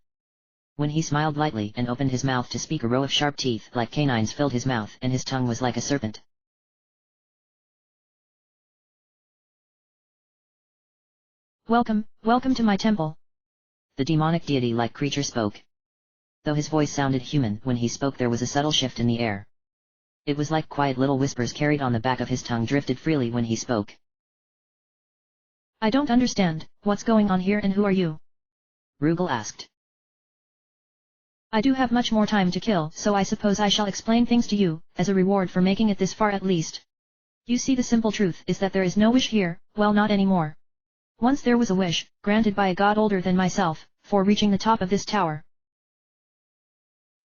When he smiled lightly and opened his mouth to speak, a row of sharp teeth like canines filled his mouth and his tongue was like a serpent. Welcome, welcome to my temple. The demonic deity-like creature spoke. Though his voice sounded human when he spoke, there was a subtle shift in the air. It was like quiet little whispers carried on the back of his tongue drifted freely when he spoke. I don't understand, what's going on here and who are you? Rugal asked. I do have much more time to kill, so I suppose I shall explain things to you, as a reward for making it this far at least. You see, the simple truth is that there is no wish here, well, not anymore. Once there was a wish, granted by a god older than myself, for reaching the top of this tower.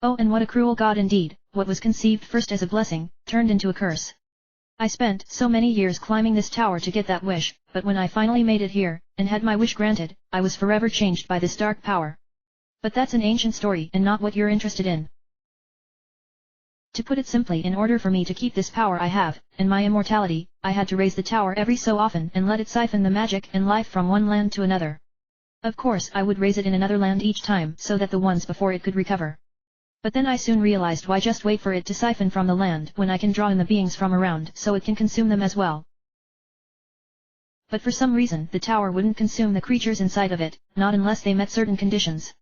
Oh, and what a cruel god indeed, what was conceived first as a blessing, turned into a curse. I spent so many years climbing this tower to get that wish, but when I finally made it here, and had my wish granted, I was forever changed by this dark power. But that's an ancient story and not what you're interested in. To put it simply, in order for me to keep this power I have, and my immortality, I had to raise the tower every so often and let it siphon the magic and life from one land to another. Of course I would raise it in another land each time so that the ones before it could recover. But then I soon realized, why just wait for it to siphon from the land when I can draw in the beings from around so it can consume them as well. But for some reason the tower wouldn't consume the creatures inside of it, not unless they met certain conditions.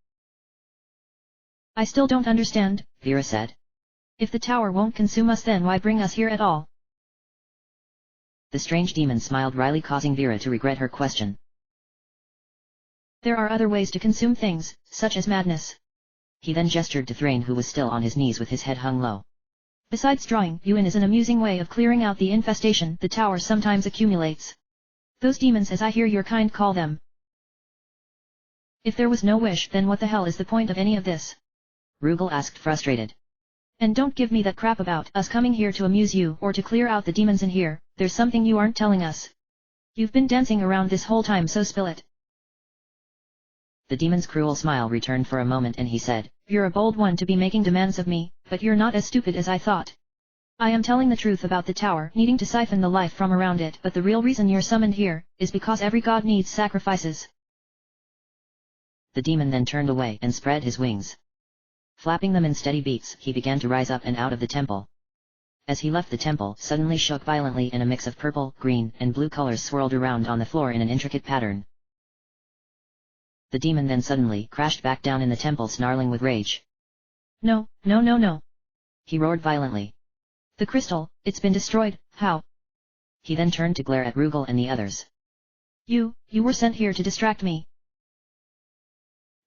I still don't understand, Vera said. If the tower won't consume us, then why bring us here at all? The strange demon smiled wryly, causing Vera to regret her question. There are other ways to consume things, such as madness. He then gestured to Thrain, who was still on his knees with his head hung low. Besides, drawing you in is an amusing way of clearing out the infestation the tower sometimes accumulates. Those demons, as I hear your kind call them. If there was no wish, then what the hell is the point of any of this? Rugal asked, frustrated. And don't give me that crap about us coming here to amuse you or to clear out the demons in here. There's something you aren't telling us. You've been dancing around this whole time, so spill it. The demon's cruel smile returned for a moment and he said, You're a bold one to be making demands of me, but you're not as stupid as I thought. I am telling the truth about the tower needing to siphon the life from around it, but the real reason you're summoned here is because every god needs sacrifices. The demon then turned away and spread his wings. Flapping them in steady beats, he began to rise up and out of the temple. As he left, the temple suddenly shook violently and a mix of purple, green, and blue colors swirled around on the floor in an intricate pattern. The demon then suddenly crashed back down in the temple, snarling with rage. No, no, no, no. He roared violently. The crystal, it's been destroyed, how? He then turned to glare at Rugal and the others. You were sent here to distract me.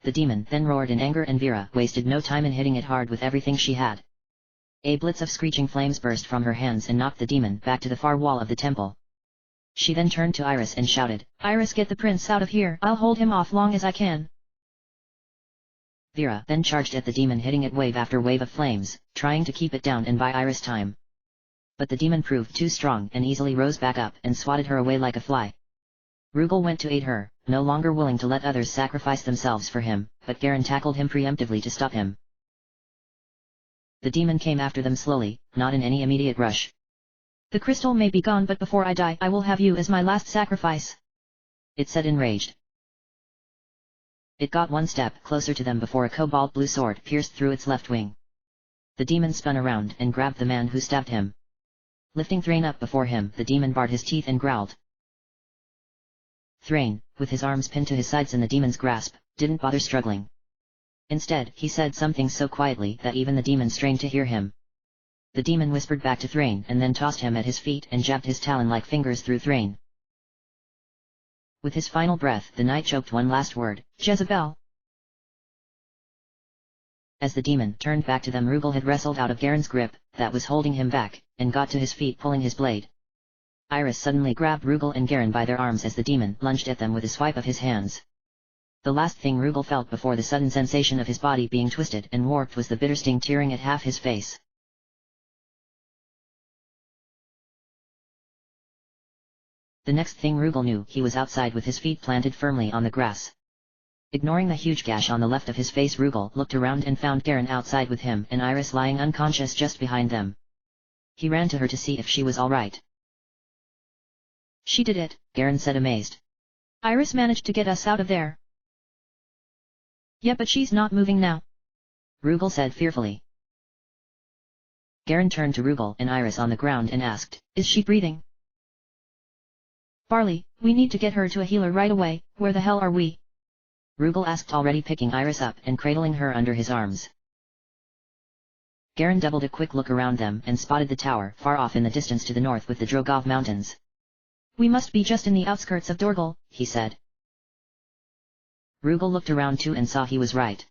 The demon then roared in anger and Vera wasted no time in hitting it hard with everything she had. A blitz of screeching flames burst from her hands and knocked the demon back to the far wall of the temple. She then turned to Iris and shouted, Iris, get the prince out of here, I'll hold him off long as I can. Vera then charged at the demon, hitting it wave after wave of flames, trying to keep it down and buy Iris time. But the demon proved too strong and easily rose back up and swatted her away like a fly. Rugal went to aid her, no longer willing to let others sacrifice themselves for him, but Garen tackled him preemptively to stop him. The demon came after them slowly, not in any immediate rush. The crystal may be gone, but before I die I will have you as my last sacrifice, it said enraged. It got one step closer to them before a cobalt blue sword pierced through its left wing. The demon spun around and grabbed the man who stabbed him. Lifting Thrain up before him, the demon bared his teeth and growled. Thrain, with his arms pinned to his sides in the demon's grasp, didn't bother struggling. Instead, he said something so quietly that even the demon strained to hear him. The demon whispered back to Thrain and then tossed him at his feet and jabbed his talon-like fingers through Thrain. With his final breath, the knight choked one last word, Jezebel. As the demon turned back to them, Rugal had wrestled out of Garen's grip, that was holding him back, and got to his feet, pulling his blade. Iris suddenly grabbed Rugal and Garen by their arms as the demon lunged at them with a swipe of his hands. The last thing Rugal felt before the sudden sensation of his body being twisted and warped was the bitter sting tearing at half his face. The next thing Rugal knew, he was outside with his feet planted firmly on the grass. Ignoring the huge gash on the left of his face, Rugal looked around and found Garen outside with him and Iris lying unconscious just behind them. He ran to her to see if she was all right. She did it, Garen said, amazed. Iris managed to get us out of there. Yeah, but she's not moving now, Rugal said fearfully. Garen turned to Rugal and Iris on the ground and asked, is she breathing? Barley, we need to get her to a healer right away. Where the hell are we? Rugal asked, already picking Iris up and cradling her under his arms. Garen doubled a quick look around them and spotted the tower far off in the distance to the north with the Drogov Mountains. We must be just in the outskirts of Dorgal, he said. Rugal looked around too and saw he was right.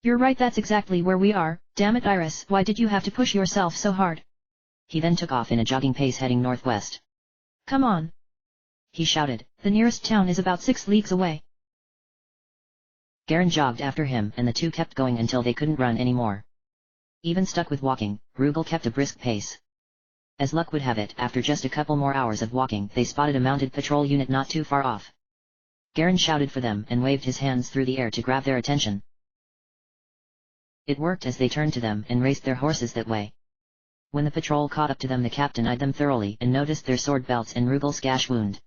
You're right, that's exactly where we are. Damn it, Iris, why did you have to push yourself so hard? He then took off in a jogging pace heading northwest. Come on, he shouted. The nearest town is about 6 leagues away. Garen jogged after him and the two kept going until they couldn't run anymore. Even stuck with walking, Rugal kept a brisk pace. As luck would have it, after just a couple more hours of walking, they spotted a mounted patrol unit not too far off. Garen shouted for them and waved his hands through the air to grab their attention. It worked as they turned to them and raced their horses that way. When the patrol caught up to them, the captain eyed them thoroughly and noticed their sword belts and Rugal's gash wound.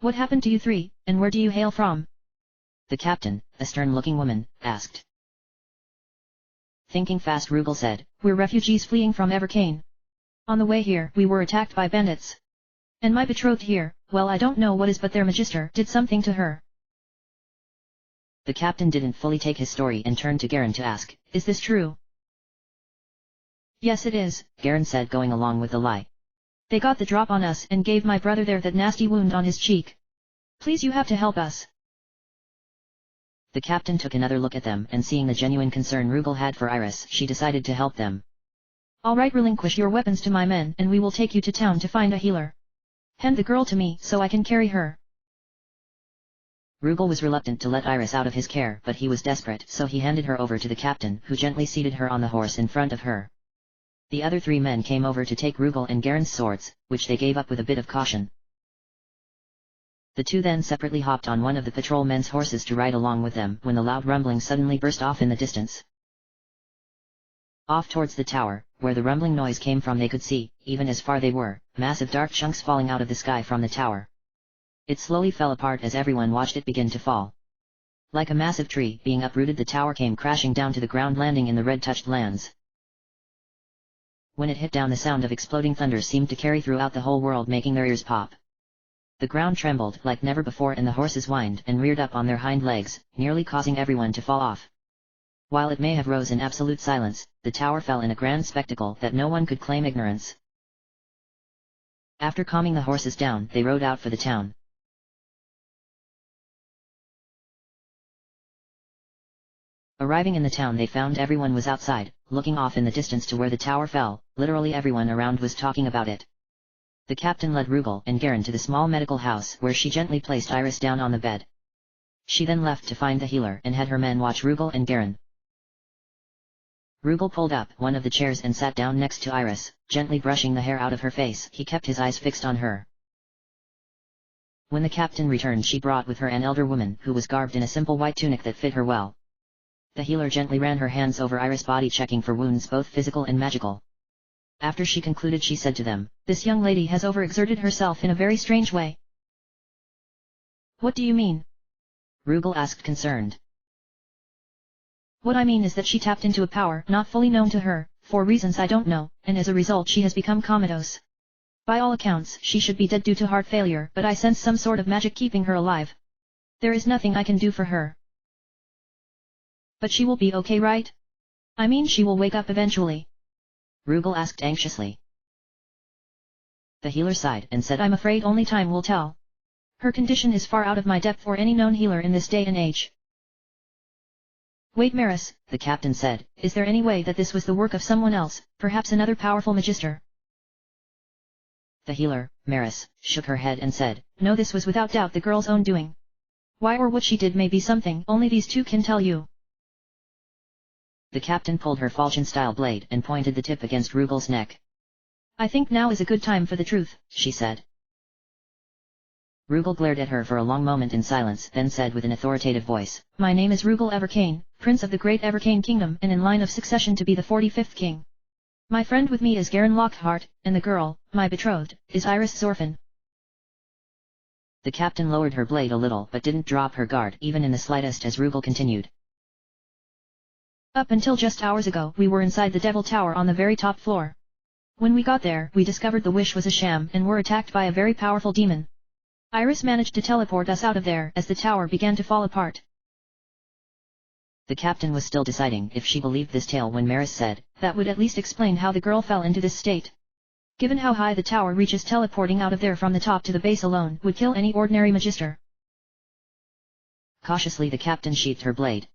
What happened to you three, and where do you hail from? The captain, a stern-looking woman, asked. Thinking fast, Rugal said, we're refugees fleeing from Evercane. On the way here, we were attacked by bandits. And my betrothed here, well, I don't know what is, but their magister did something to her. The captain didn't fully take his story and turned to Garen to ask, is this true? Yes, it is, Garen said, going along with the lie. They got the drop on us and gave my brother there that nasty wound on his cheek. Please, you have to help us. The captain took another look at them and seeing the genuine concern Rugal had for Iris, she decided to help them. All right, relinquish your weapons to my men and we will take you to town to find a healer. Hand the girl to me so I can carry her. Rugal was reluctant to let Iris out of his care, but he was desperate, so he handed her over to the captain, who gently seated her on the horse in front of her. The other three men came over to take Rugal and Garen's swords, which they gave up with a bit of caution. The two then separately hopped on one of the patrolmen's horses to ride along with them when the loud rumbling suddenly burst off in the distance. Off towards the tower, where the rumbling noise came from, they could see, even as far they were, massive dark chunks falling out of the sky from the tower. It slowly fell apart as everyone watched it begin to fall. Like a massive tree being uprooted, the tower came crashing down to the ground, landing in the red-touched lands. When it hit down, the sound of exploding thunder seemed to carry throughout the whole world, making their ears pop. The ground trembled like never before and the horses whined and reared up on their hind legs, nearly causing everyone to fall off. While it may have rose in absolute silence, the tower fell in a grand spectacle that no one could claim ignorance. After calming the horses down, they rode out for the town. Arriving in the town, they found everyone was outside, looking off in the distance to where the tower fell. Literally everyone around was talking about it. The captain led Rugal and Garen to the small medical house where she gently placed Iris down on the bed. She then left to find the healer and had her men watch Rugal and Garen. Rugal pulled up one of the chairs and sat down next to Iris, gently brushing the hair out of her face. He kept his eyes fixed on her. When the captain returned, she brought with her an elder woman who was garbed in a simple white tunic that fit her well. The healer gently ran her hands over Iris' body, checking for wounds both physical and magical. After she concluded, she said to them, "This young lady has overexerted herself in a very strange way." "What do you mean?" Rugal asked, concerned. "What I mean is that she tapped into a power not fully known to her, for reasons I don't know, and as a result she has become comatose. By all accounts, she should be dead due to heart failure, but I sense some sort of magic keeping her alive. There is nothing I can do for her." "But she will be okay, right? I mean, she will wake up eventually?" Rugal asked anxiously. The healer sighed and said, "I'm afraid only time will tell. Her condition is far out of my depth for any known healer in this day and age." "Wait, Maris," the captain said, "is there any way that this was the work of someone else, perhaps another powerful magister?" The healer, Maris, shook her head and said, "No, this was without doubt the girl's own doing. Why or what she did may be something only these two can tell you." The captain pulled her falchion-style blade and pointed the tip against Rugal's neck. "I think now is a good time for the truth," she said. Rugal glared at her for a long moment in silence, then said with an authoritative voice, My name is Rugal Everkane, Prince of the Great Everkane Kingdom and in line of succession to be the 45th king. My friend with me is Garen Lockhart, and the girl, my betrothed, is Iris Zorfin. The captain lowered her blade a little but didn't drop her guard even in the slightest as Rugal continued. Up until just hours ago we were inside the Devil Tower on the very top floor. When we got there we discovered the wish was a sham and were attacked by a very powerful demon. Iris managed to teleport us out of there as the tower began to fall apart. The captain was still deciding if she believed this tale when Maris said, That would at least explain how the girl fell into this state. Given how high the tower reaches, teleporting out of there from the top to the base alone would kill any ordinary magister. Cautiously the captain sheathed her blade.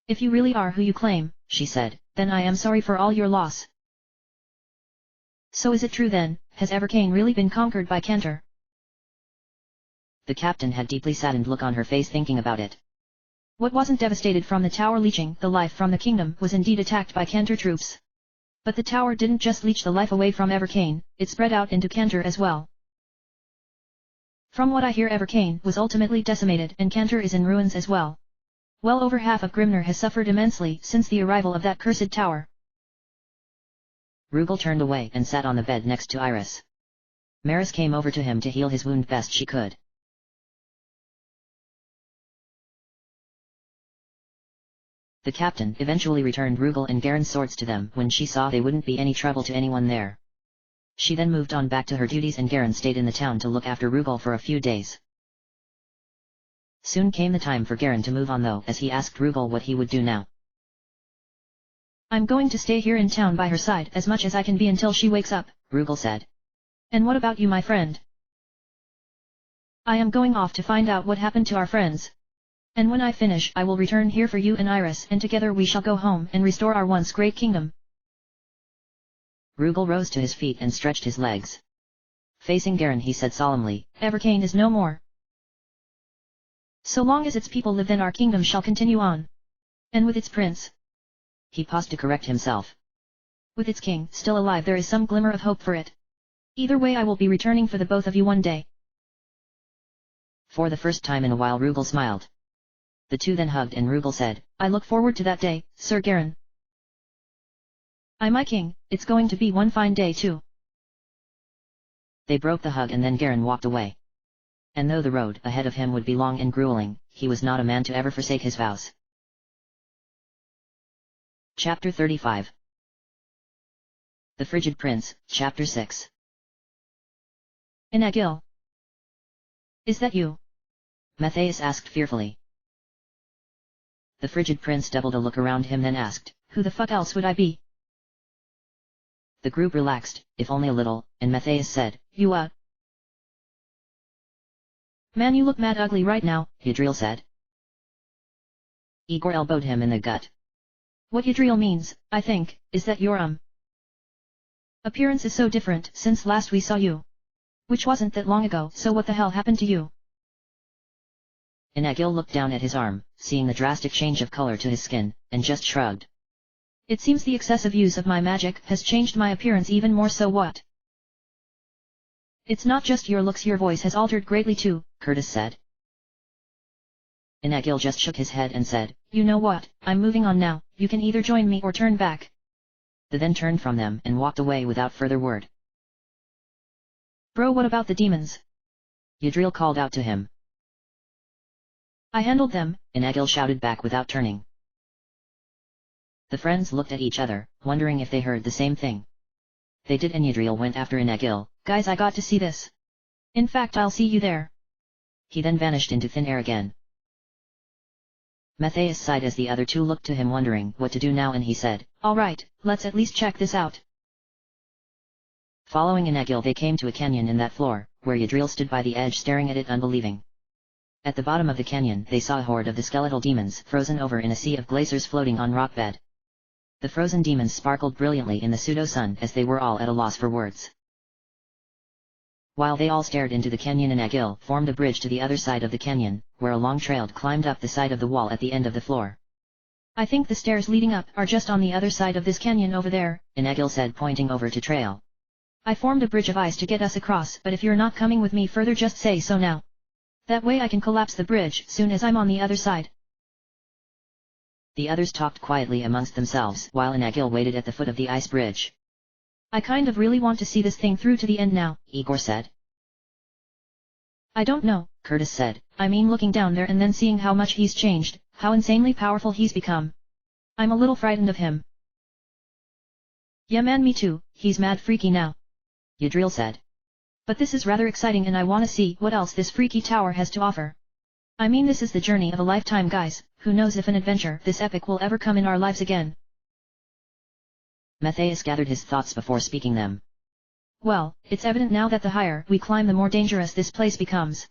If you really are who you claim, she said, then I am sorry for all your loss. So is it true then, has Everkane really been conquered by Cantor? The captain had deeply saddened look on her face thinking about it. What wasn't devastated from the tower leeching the life from the kingdom was indeed attacked by Cantor troops. But the tower didn't just leech the life away from Everkane, it spread out into Cantor as well. From what I hear, Everkane was ultimately decimated and Cantor is in ruins as well. Well over half of Grimnir has suffered immensely since the arrival of that cursed tower. Rugal turned away and sat on the bed next to Iris. Maris came over to him to heal his wound best she could. The captain eventually returned Rugal and Garen's swords to them when she saw they wouldn't be any trouble to anyone there. She then moved on back to her duties and Garen stayed in the town to look after Rugal for a few days. Soon came the time for Garen to move on though, as he asked Rugal what he would do now. I'm going to stay here in town by her side as much as I can be until she wakes up, Rugal said. And what about you, my friend? I am going off to find out what happened to our friends. And when I finish I will return here for you and Iris and together we shall go home and restore our once great kingdom. Rugal rose to his feet and stretched his legs. Facing Garen he said solemnly, Everkane is no more. So long as its people live then our kingdom shall continue on. And with its prince. He paused to correct himself. With its king still alive there is some glimmer of hope for it. Either way I will be returning for the both of you one day. For the first time in a while Rugal smiled. The two then hugged and Rugal said, I look forward to that day, Sir Garen. My king, it's going to be one fine day too. They broke the hug and then Garen walked away. And though the road ahead of him would be long and grueling, he was not a man to ever forsake his vows. Chapter 35 The Frigid Prince, Chapter 6 Inagil. Is that you? Matthias asked fearfully. The frigid prince doubled a look around him then asked, Who the fuck else would I be? The group relaxed, if only a little, and Matthias said, You Man, you look mad ugly right now, Yadriel said. Igor elbowed him in the gut. What Yadriel means, I think, is that your appearance is so different since last we saw you. Which wasn't that long ago, so what the hell happened to you? Inagil looked down at his arm, seeing the drastic change of color to his skin, and just shrugged. It seems the excessive use of my magic has changed my appearance even more. So what? It's not just your looks, your voice has altered greatly too, Curtis said. Inagil just shook his head and said, You know what, I'm moving on now, you can either join me or turn back. They then turned from them and walked away without further word. Bro, what about the demons? Yadriel called out to him. I handled them, Inagil shouted back without turning. The friends looked at each other, wondering if they heard the same thing. They did, and Yadriel went after Inagil. Guys, I got to see this. In fact, I'll see you there. He then vanished into thin air again. Matthias sighed as the other two looked to him wondering what to do now, and he said, Alright, let's at least check this out. Following Inagil they came to a canyon in that floor, where Yadriel stood by the edge staring at it unbelieving. At the bottom of the canyon they saw a horde of the skeletal demons frozen over in a sea of glaciers floating on rock bed. The frozen demons sparkled brilliantly in the pseudo-sun as they were all at a loss for words. While they all stared into the canyon, Inagil formed a bridge to the other side of the canyon, where a long trail climbed up the side of the wall at the end of the floor. I think the stairs leading up are just on the other side of this canyon over there, Inagil said, pointing over to trail. I formed a bridge of ice to get us across, but if you're not coming with me further, just say so now. That way I can collapse the bridge soon as I'm on the other side. The others talked quietly amongst themselves while Anagil waited at the foot of the ice bridge. I kind of really want to see this thing through to the end now, Igor said. I don't know, Curtis said. I mean looking down there and then seeing how much he's changed, how insanely powerful he's become. I'm a little frightened of him. Yeah man, me too, he's mad freaky now. Yadriel said. But this is rather exciting and I wanna see what else this freaky tower has to offer. I mean this is the journey of a lifetime guys, who knows if an adventure this epic will ever come in our lives again. Matthias gathered his thoughts before speaking them. Well, it's evident now that the higher we climb the more dangerous this place becomes.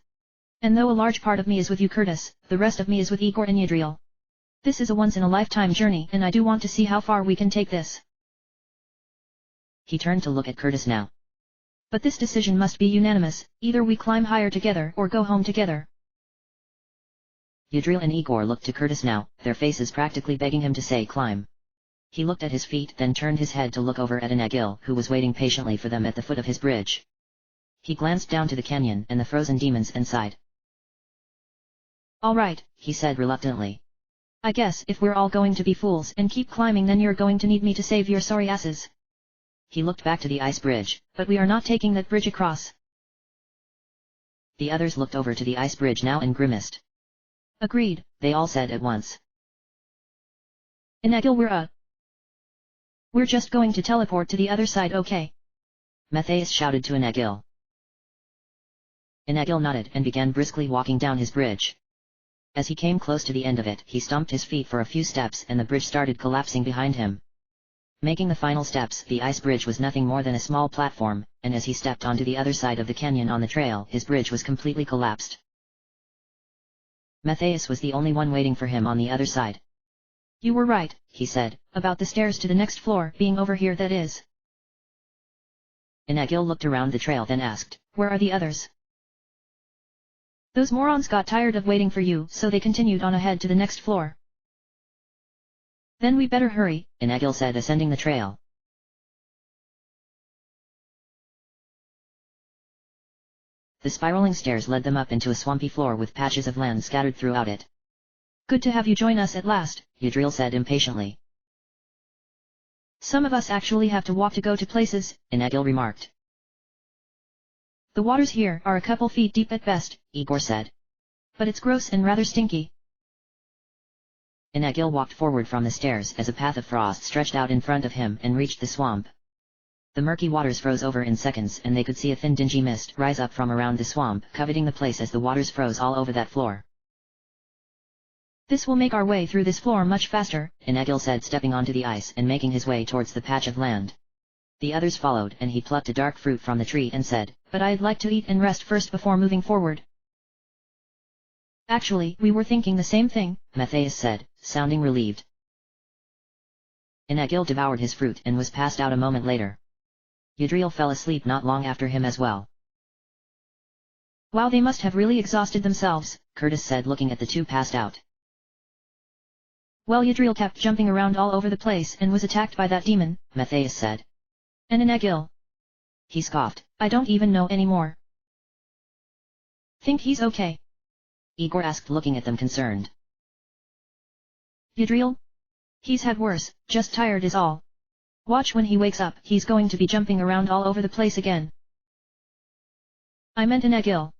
And though a large part of me is with you Curtis, the rest of me is with Igor and Yadriel. This is a once-in-a-lifetime journey and I do want to see how far we can take this. He turned to look at Curtis now. But this decision must be unanimous, either we climb higher together or go home together. Yadriel and Igor looked to Curtis now, their faces practically begging him to say climb. He looked at his feet then turned his head to look over at Anagil who was waiting patiently for them at the foot of his bridge. He glanced down to the canyon and the frozen demons and sighed. Alright, he said reluctantly. I guess if we're all going to be fools and keep climbing then you're going to need me to save your sorry asses. He looked back to the ice bridge. But we are not taking that bridge across. The others looked over to the ice bridge now and grimaced. Agreed, they all said at once. Anagil we're just going to teleport to the other side, okay? Matthias shouted to Anagil. Anagil nodded and began briskly walking down his bridge. As he came close to the end of it, he stomped his feet for a few steps and the bridge started collapsing behind him. Making the final steps, the ice bridge was nothing more than a small platform, and as he stepped onto the other side of the canyon on the trail, his bridge was completely collapsed. Matthias was the only one waiting for him on the other side. You were right, he said, about the stairs to the next floor being over here that is. Anagil looked around the trail then asked, where are the others? Those morons got tired of waiting for you so they continued on ahead to the next floor. Then we better hurry, Anagil said ascending the trail. The spiraling stairs led them up into a swampy floor with patches of land scattered throughout it. Good to have you join us at last, Yadriel said impatiently. Some of us actually have to walk to go to places, Anagil remarked. The waters here are a couple feet deep at best, Igor said. But it's gross and rather stinky. Anagil walked forward from the stairs as a path of frost stretched out in front of him and reached the swamp. The murky waters froze over in seconds and they could see a thin dingy mist rise up from around the swamp, coveting the place as the waters froze all over that floor. This will make our way through this floor much faster, Anagil said stepping onto the ice and making his way towards the patch of land. The others followed and he plucked a dark fruit from the tree and said, but I'd like to eat and rest first before moving forward. Actually, we were thinking the same thing, Matthias said, sounding relieved. Anagil devoured his fruit and was passed out a moment later. Yadriel fell asleep not long after him as well. Wow, they must have really exhausted themselves, Curtis said looking at the two passed out. Well, Yadriel kept jumping around all over the place and was attacked by that demon, Matthias said. And Anagil. He scoffed. I don't even know anymore. Think he's okay? Igor asked looking at them concerned. Yadriel? He's had worse, just tired is all. Watch when he wakes up, he's going to be jumping around all over the place again. I meant Anagil.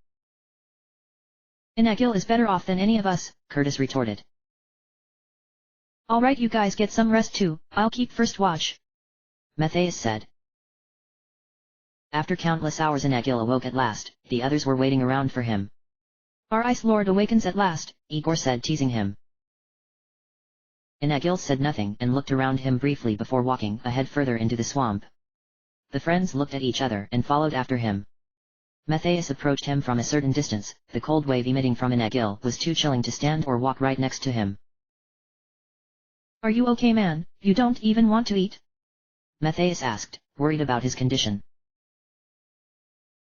Anagil is better off than any of us, Curtis retorted. Alright, you guys get some rest too, I'll keep first watch. Matthias said. After countless hours Anagil awoke at last, the others were waiting around for him. Our Ice Lord awakens at last, Igor said teasing him. Anagil said nothing and looked around him briefly before walking ahead further into the swamp. The friends looked at each other and followed after him. Matthias approached him from a certain distance, the cold wave emitting from Anagil was too chilling to stand or walk right next to him. Are you okay man, you don't even want to eat? Matthias asked, worried about his condition.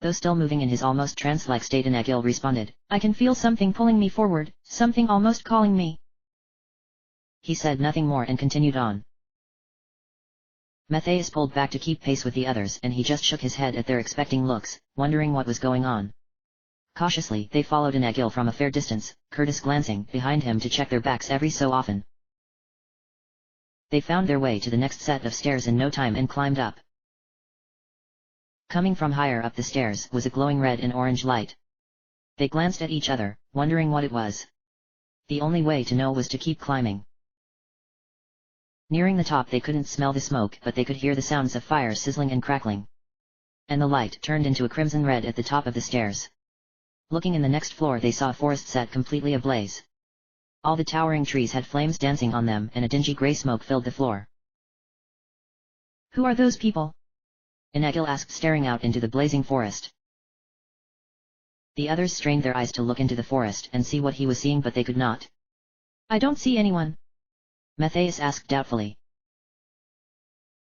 Though still moving in his almost trance-like state Anagil responded, I can feel something pulling me forward, something almost calling me. He said nothing more and continued on. Matthias pulled back to keep pace with the others and he just shook his head at their expecting looks, wondering what was going on. Cautiously they followed Anagil from a fair distance, Curtis glancing behind him to check their backs every so often. They found their way to the next set of stairs in no time and climbed up. Coming from higher up the stairs was a glowing red and orange light. They glanced at each other, wondering what it was. The only way to know was to keep climbing. Nearing the top they couldn't smell the smoke but they could hear the sounds of fire sizzling and crackling. And the light turned into a crimson red at the top of the stairs. Looking in the next floor they saw a forest set completely ablaze. All the towering trees had flames dancing on them and a dingy grey smoke filled the floor. Who are those people? Anagil asked, staring out into the blazing forest. The others strained their eyes to look into the forest and see what he was seeing but they could not. I don't see anyone. Matthias asked doubtfully.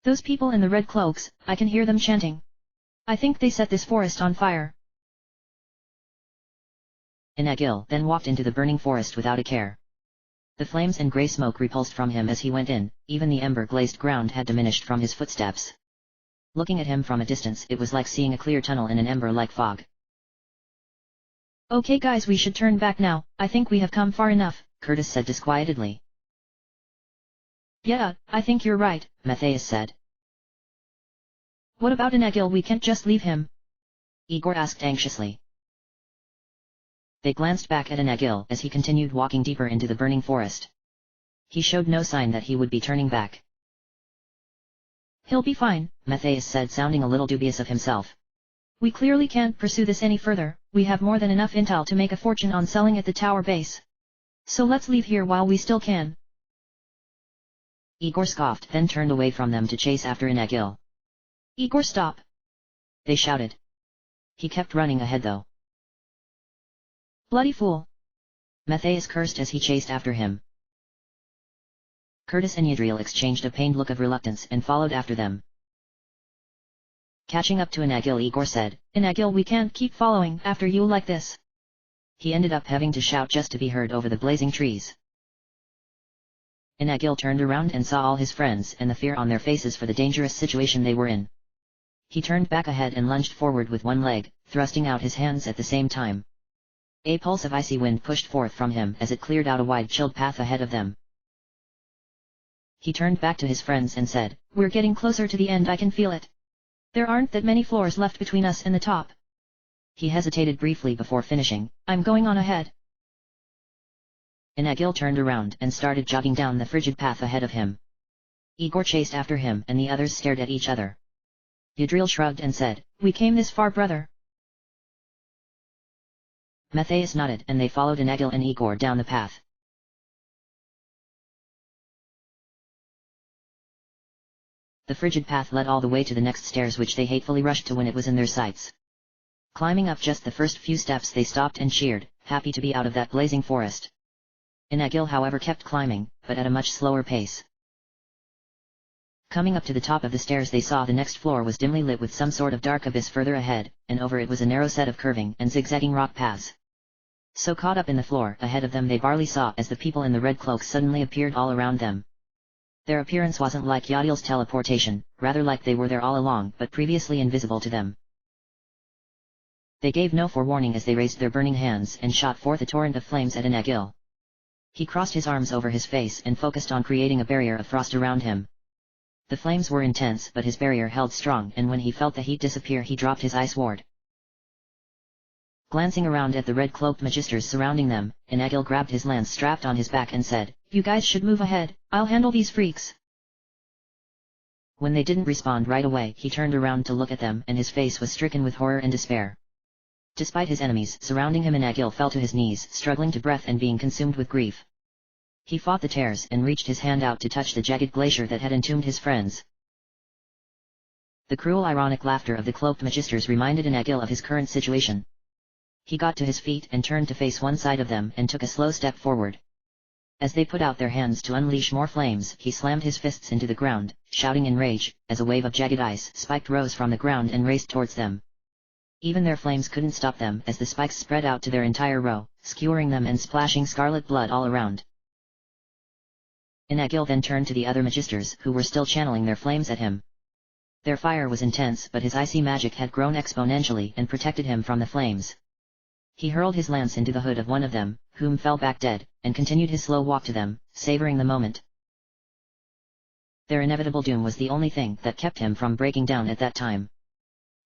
Those people in the red cloaks, I can hear them chanting. I think they set this forest on fire. Anagil then walked into the burning forest without a care. The flames and grey smoke repulsed from him as he went in, even the ember-glazed ground had diminished from his footsteps. Looking at him from a distance it was like seeing a clear tunnel in an ember-like fog. Okay guys, we should turn back now, I think we have come far enough, Curtis said disquietedly. Yeah, I think you're right, Matthias said. What about Anagil, we can't just leave him? Igor asked anxiously. They glanced back at Anagil as he continued walking deeper into the burning forest. He showed no sign that he would be turning back. He'll be fine, Matthias said, sounding a little dubious of himself. We clearly can't pursue this any further, we have more than enough intel to make a fortune on selling at the tower base. So let's leave here while we still can. Igor scoffed, then turned away from them to chase after Anagil. Igor, stop! They shouted. He kept running ahead though. Bloody fool! Matthias cursed as he chased after him. Curtis and Yadriel exchanged a pained look of reluctance and followed after them. Catching up to Anagil, Igor said, Anagil, we can't keep following after you like this. He ended up having to shout just to be heard over the blazing trees. Anagil turned around and saw all his friends and the fear on their faces for the dangerous situation they were in. He turned back ahead and lunged forward with one leg, thrusting out his hands at the same time. A pulse of icy wind pushed forth from him as it cleared out a wide chilled path ahead of them. He turned back to his friends and said, We're getting closer to the end, I can feel it. There aren't that many floors left between us and the top. He hesitated briefly before finishing, I'm going on ahead. Anagil turned around and started jogging down the frigid path ahead of him. Igor chased after him and the others stared at each other. Yadriel shrugged and said, We came this far, brother. Matthias nodded and they followed Anagil and Igor down the path. The frigid path led all the way to the next stairs, which they hatefully rushed to when it was in their sights. Climbing up just the first few steps they stopped and cheered, happy to be out of that blazing forest. Anagil however kept climbing, but at a much slower pace. Coming up to the top of the stairs they saw the next floor was dimly lit with some sort of dark abyss further ahead, and over it was a narrow set of curving and zigzagging rock paths. So caught up in the floor ahead of them they barely saw as the people in the red cloaks suddenly appeared all around them. Their appearance wasn't like Yadriel's teleportation, rather like they were there all along but previously invisible to them. They gave no forewarning as they raised their burning hands and shot forth a torrent of flames at Anagil. He crossed his arms over his face and focused on creating a barrier of frost around him. The flames were intense but his barrier held strong, and when he felt the heat disappear he dropped his ice ward. Glancing around at the red-cloaked magisters surrounding them, Anagil grabbed his lance strapped on his back and said, You guys should move ahead, I'll handle these freaks. When they didn't respond right away he turned around to look at them and his face was stricken with horror and despair. Despite his enemies surrounding him, Anagil fell to his knees, struggling to breath and being consumed with grief. He fought the tears and reached his hand out to touch the jagged glacier that had entombed his friends. The cruel ironic laughter of the cloaked magisters reminded Anagil of his current situation. He got to his feet and turned to face one side of them and took a slow step forward. As they put out their hands to unleash more flames he slammed his fists into the ground, shouting in rage, as a wave of jagged ice spiked rose from the ground and raced towards them. Even their flames couldn't stop them as the spikes spread out to their entire row, skewering them and splashing scarlet blood all around. Anagil then turned to the other magisters who were still channeling their flames at him. Their fire was intense but his icy magic had grown exponentially and protected him from the flames. He hurled his lance into the hood of one of them, whom fell back dead, and continued his slow walk to them, savoring the moment. Their inevitable doom was the only thing that kept him from breaking down at that time.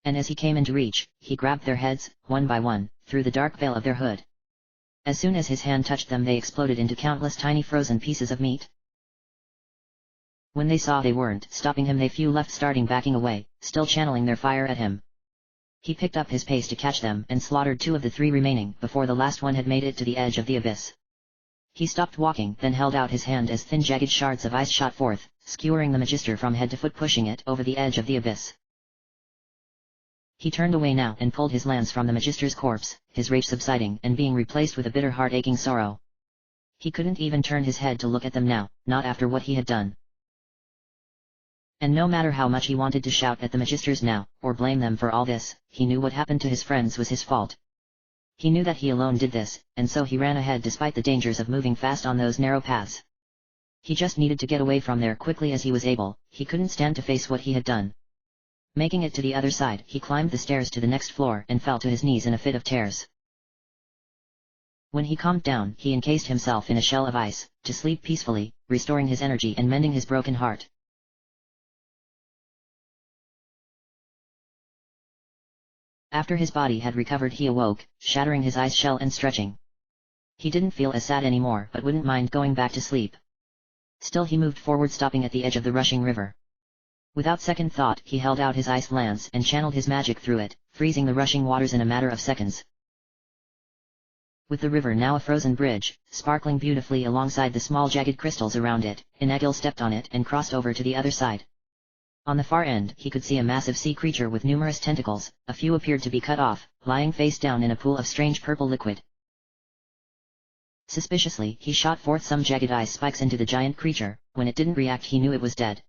And as he came into reach, he grabbed their heads, one by one, through the dark veil of their hood. As soon as his hand touched them, they exploded into countless tiny frozen pieces of meat. When they saw they weren't stopping him, they few left, starting backing away, still channeling their fire at him. He picked up his pace to catch them and slaughtered 2 of the 3 remaining before the last one had made it to the edge of the abyss. He stopped walking, then held out his hand as thin jagged shards of ice shot forth, skewering the Magister from head to foot, pushing it over the edge of the abyss. He turned away now and pulled his lance from the Magister's corpse, his rage subsiding and being replaced with a bitter heart-aching sorrow. He couldn't even turn his head to look at them now, not after what he had done. And no matter how much he wanted to shout at the Magisters now, or blame them for all this, he knew what happened to his friends was his fault. He knew that he alone did this, and so he ran ahead despite the dangers of moving fast on those narrow paths. He just needed to get away from there quickly as he was able, he couldn't stand to face what he had done. Making it to the other side, he climbed the stairs to the next floor and fell to his knees in a fit of tears. When he calmed down, he encased himself in a shell of ice, to sleep peacefully, restoring his energy and mending his broken heart. After his body had recovered, he awoke, shattering his ice shell and stretching. He didn't feel as sad anymore, but wouldn't mind going back to sleep. Still he moved forward, stopping at the edge of the rushing river. Without second thought, he held out his ice lance and channeled his magic through it, freezing the rushing waters in a matter of seconds. With the river now a frozen bridge, sparkling beautifully alongside the small jagged crystals around it, Inagil stepped on it and crossed over to the other side. On the far end, he could see a massive sea creature with numerous tentacles, a few appeared to be cut off, lying face down in a pool of strange purple liquid. Suspiciously, he shot forth some jagged ice spikes into the giant creature. When it didn't react, he knew it was dead.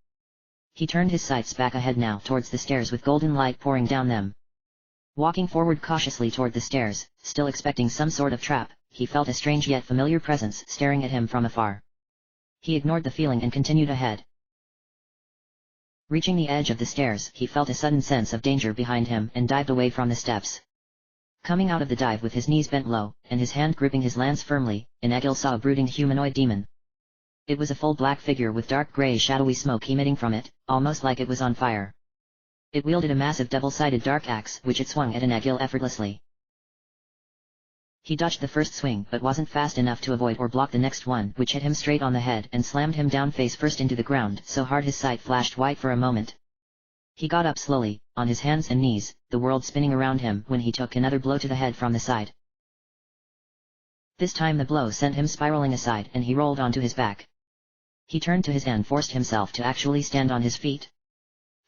He turned his sights back ahead now towards the stairs with golden light pouring down them. Walking forward cautiously toward the stairs, still expecting some sort of trap, he felt a strange yet familiar presence staring at him from afar. He ignored the feeling and continued ahead. Reaching the edge of the stairs, he felt a sudden sense of danger behind him and dived away from the steps. Coming out of the dive with his knees bent low, and his hand gripping his lance firmly, Inagil saw a brooding humanoid demon. It was a full black figure with dark grey shadowy smoke emitting from it, almost like it was on fire. It wielded a massive double-sided dark axe which it swung at Inagil effortlessly. He dodged the first swing but wasn't fast enough to avoid or block the next one, which hit him straight on the head and slammed him down face first into the ground so hard his sight flashed white for a moment. He got up slowly, on his hands and knees, the world spinning around him when he took another blow to the head from the side. This time the blow sent him spiraling aside and he rolled onto his back. He turned to his and forced himself to actually stand on his feet.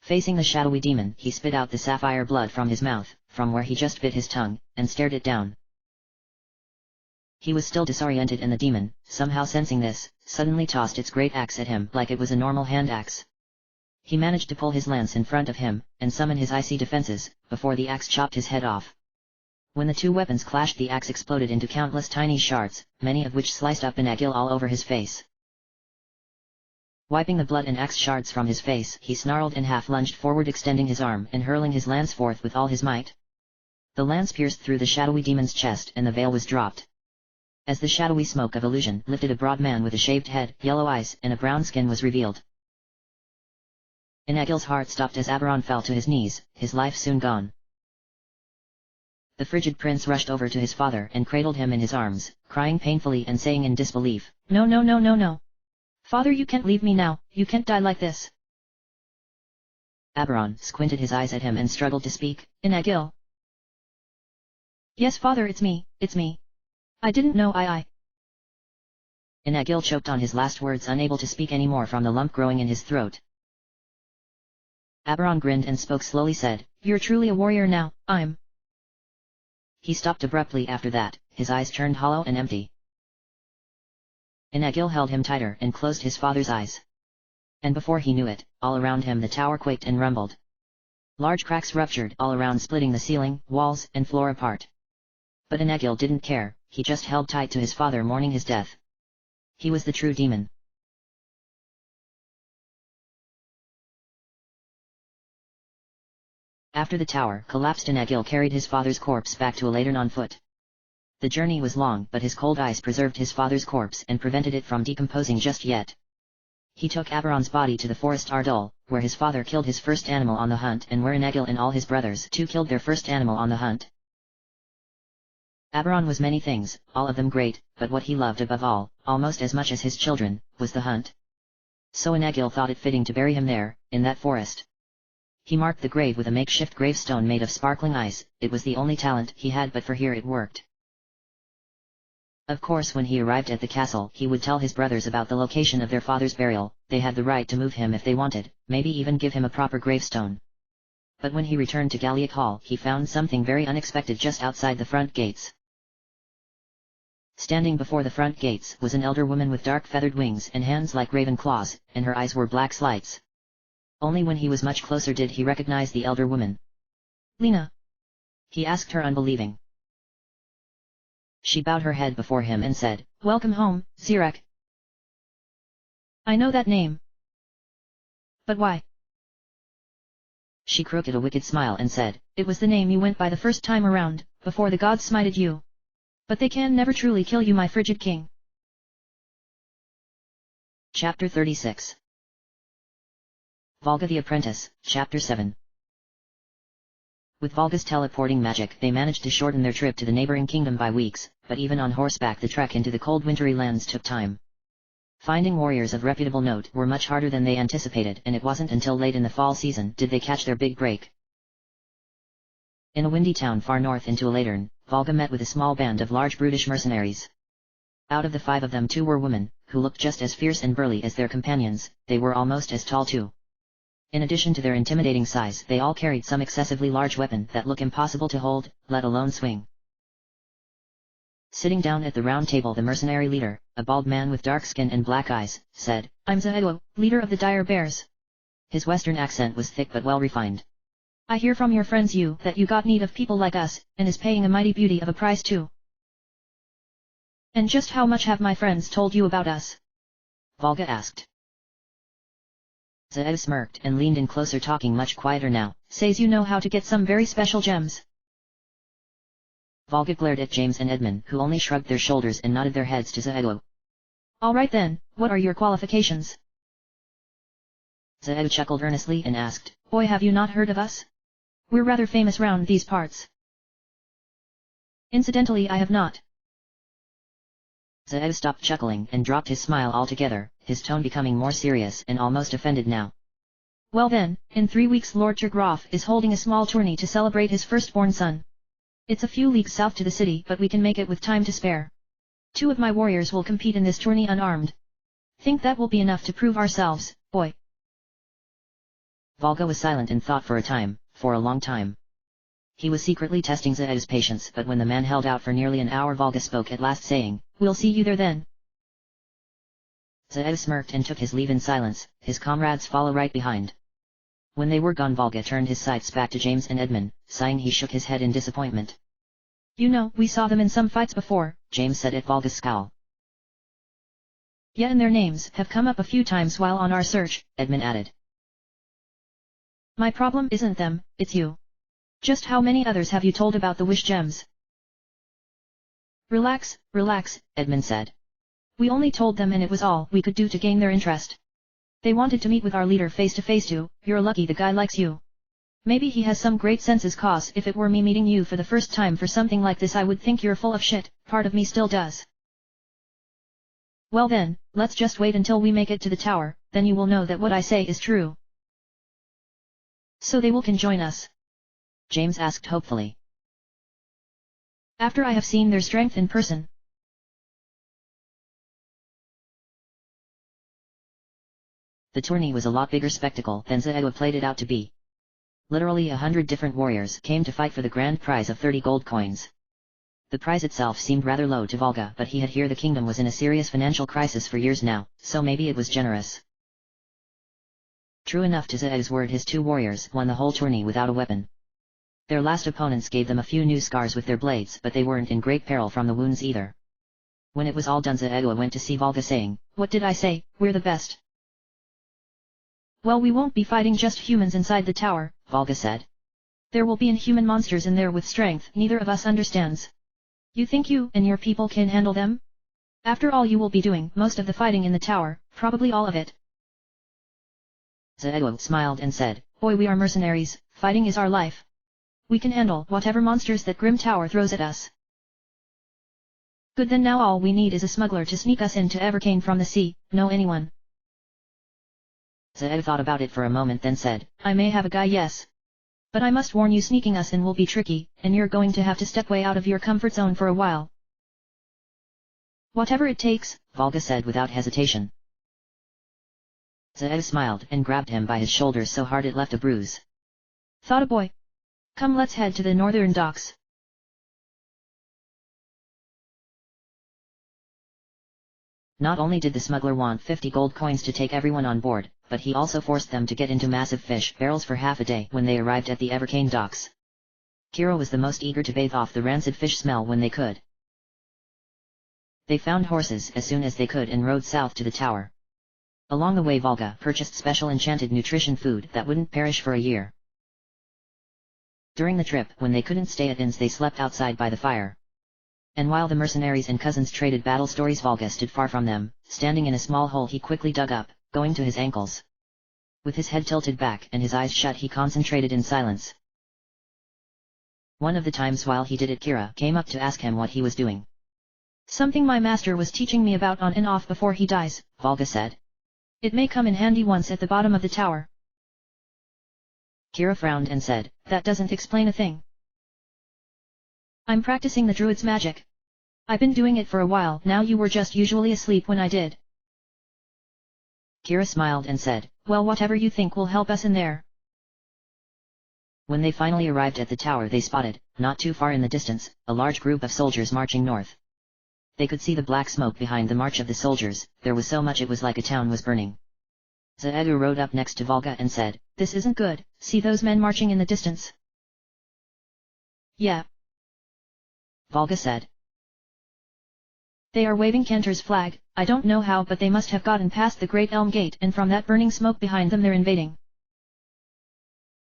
Facing the shadowy demon, he spit out the sapphire blood from his mouth, from where he just bit his tongue, and stared it down. He was still disoriented, and the demon, somehow sensing this, suddenly tossed its great axe at him like it was a normal hand axe. He managed to pull his lance in front of him, and summon his icy defenses, before the axe chopped his head off. When the two weapons clashed, the axe exploded into countless tiny shards, many of which sliced up Inagil all over his face. Wiping the blood and axe shards from his face, he snarled and half-lunged forward, extending his arm and hurling his lance forth with all his might. The lance pierced through the shadowy demon's chest and the veil was dropped. As the shadowy smoke of illusion lifted, a broad man with a shaved head, yellow eyes, and a brown skin was revealed. Inagil's heart stopped as ARandomAudiobookAppeared fell to his knees, his life soon gone. The frigid prince rushed over to his father and cradled him in his arms, crying painfully and saying in disbelief, "No, no, no, no, no. Father, you can't leave me now, you can't die like this." ARandomAudiobookAppeared squinted his eyes at him and struggled to speak. "Inagil." "Yes, father, it's me, it's me. I didn't know I. Inagil choked on his last words, unable to speak anymore from the lump growing in his throat. ARandomAudiobookAppeared grinned and spoke slowly, said, "You're truly a warrior now, I'm." He stopped abruptly after that, his eyes turned hollow and empty. Inagil held him tighter and closed his father's eyes. And before he knew it, all around him the tower quaked and rumbled. Large cracks ruptured all around, splitting the ceiling, walls, and floor apart. But Inagil didn't care, he just held tight to his father, mourning his death. He was the true demon. After the tower collapsed, Inagil carried his father's corpse back to Aladern on foot. The journey was long, but his cold ice preserved his father's corpse and prevented it from decomposing just yet. He took ARan's body to the forest Ardol, where his father killed his first animal on the hunt and where ARan and all his brothers too killed their first animal on the hunt. ARan was many things, all of them great, but what he loved above all, almost as much as his children, was the hunt. So ARan thought it fitting to bury him there, in that forest. He marked the grave with a makeshift gravestone made of sparkling ice. It was the only talent he had, but for here it worked. Of course, when he arrived at the castle, he would tell his brothers about the location of their father's burial. They had the right to move him if they wanted, maybe even give him a proper gravestone. But when he returned to Galliot Hall, he found something very unexpected just outside the front gates. Standing before the front gates was an elder woman with dark feathered wings and hands like raven claws, and her eyes were black slits. Only when he was much closer did he recognize the elder woman. "Lena?" he asked her, unbelieving. She bowed her head before him and said, "Welcome home, Sirach. I know that name. But why?" She crooked a wicked smile and said, "It was the name you went by the first time around, before the gods smited you. But they can never truly kill you, my frigid king." Chapter 36. Volga the Apprentice, Chapter 7. With Volga's teleporting magic they managed to shorten their trip to the neighboring kingdom by weeks, but even on horseback the trek into the cold wintry lands took time. Finding warriors of reputable note were much harder than they anticipated, and it wasn't until late in the fall season did they catch their big break. In a windy town far north into Aladern, Volga met with a small band of large brutish mercenaries. Out of the 5 of them 2 were women, who looked just as fierce and burly as their companions. They were almost as tall too. In addition to their intimidating size, they all carried some excessively large weapon that look impossible to hold, let alone swing. Sitting down at the round table, the mercenary leader, a bald man with dark skin and black eyes, said, "I'm Zaedo, leader of the Dire Bears." His western accent was thick but well refined. "I hear from your friends that you got need of people like us, and is paying a mighty beauty of a price too. And just how much have my friends told you about us?" Volga asked. Zaedo smirked and leaned in closer, talking much quieter now. "Says you know how to get some very special gems." Volga glared at James and Edmund, who only shrugged their shoulders and nodded their heads to Zaedo. "All right then, what are your qualifications?" Zaedo chuckled earnestly and asked, "Boy, have you not heard of us? We're rather famous round these parts." "Incidentally, I have not." Zaedo stopped chuckling and dropped his smile altogether, his tone becoming more serious and almost offended now. "Well then, in 3 weeks Lord Turgroff is holding a small tourney to celebrate his firstborn son. It's a few leagues south to the city, but we can make it with time to spare. 2 of my warriors will compete in this tourney unarmed. Think that will be enough to prove ourselves, boy?" Volga was silent in thought for a time, for a long time. He was secretly testing Zaedo's patience, but when the man held out for nearly an hour, Volga spoke at last, saying, "We'll see you there then." Zaedo smirked and took his leave in silence, his comrades follow right behind. When they were gone, Volga turned his sights back to James and Edmund, sighing he shook his head in disappointment. "You know, we saw them in some fights before," James said at Volga's scowl. "Yeah, and their names have come up a few times while on our search," Edmund added. "My problem isn't them, it's you. Just how many others have you told about the wish gems?" "Relax, relax," Edmund said. "We only told them and it was all we could do to gain their interest. They wanted to meet with our leader face to face too. You're lucky the guy likes you. Maybe he has some great senses, cause if it were me meeting you for the first time for something like this I would think you're full of shit, part of me still does. Well then, let's just wait until we make it to the tower, then you will know that what I say is true." "So they can join us?" James asked hopefully. "After I have seen their strength in person." The tourney was a lot bigger spectacle than Zaedo played it out to be. Literally 100 different warriors came to fight for the grand prize of 30 gold coins. The prize itself seemed rather low to Volga, but he had heard the kingdom was in a serious financial crisis for years now, so maybe it was generous. True enough to Zaedo's word, his 2 warriors won the whole tourney without a weapon. Their last opponents gave them a few new scars with their blades, but they weren't in great peril from the wounds either. When it was all done, Zaedo went to see Volga, saying, "What did I say? We're the best." "Well, we won't be fighting just humans inside the tower," Volga said. "There will be inhuman monsters in there with strength neither of us understands. You think you and your people can handle them? After all, you will be doing most of the fighting in the tower, probably all of it. Zaedo smiled and said, Boy, we are mercenaries, fighting is our life. We can handle whatever monsters that Grim Tower throws at us. Good, then now all we need is a smuggler to sneak us into Evercane from the sea. Know anyone? Zaedo thought about it for a moment, then said, I may have a guy, yes. But I must warn you, sneaking us in will be tricky, and you're going to have to step way out of your comfort zone for a while. Whatever it takes, Volga said without hesitation. Zaedo smiled and grabbed him by his shoulders so hard it left a bruise. Thought a boy. Come, let's head to the northern docks. Not only did the smuggler want 50 gold coins to take everyone on board, but he also forced them to get into massive fish barrels for half a day when they arrived at the Evercane docks. Kira was the most eager to bathe off the rancid fish smell when they could. They found horses as soon as they could and rode south to the tower. Along the way, Volga purchased special enchanted nutrition food that wouldn't perish for a year. During the trip, when they couldn't stay at inns, they slept outside by the fire. And while the mercenaries and cousins traded battle stories, Volga stood far from them, standing in a small hole he quickly dug up, going to his ankles. With his head tilted back and his eyes shut, he concentrated in silence. One of the times while he did it, Kira came up to ask him what he was doing. Something my master was teaching me about on and off before he dies, Volga said. It may come in handy once at the bottom of the tower. Kira frowned and said, That doesn't explain a thing. I'm practicing the druid's magic. I've been doing it for a while now. You were just usually asleep when I did. Kira smiled and said, Well, whatever you think will help us in there. When they finally arrived at the tower, they spotted, not too far in the distance, a large group of soldiers marching north. They could see the black smoke behind the march of the soldiers. There was so much it was like a town was burning. Zaedu rode up next to Volga and said, This isn't good. See those men marching in the distance? Yeah. Volga said. They are waving Kentor's flag. I don't know how, but they must have gotten past the Great Elm Gate, and from that burning smoke behind them they're invading.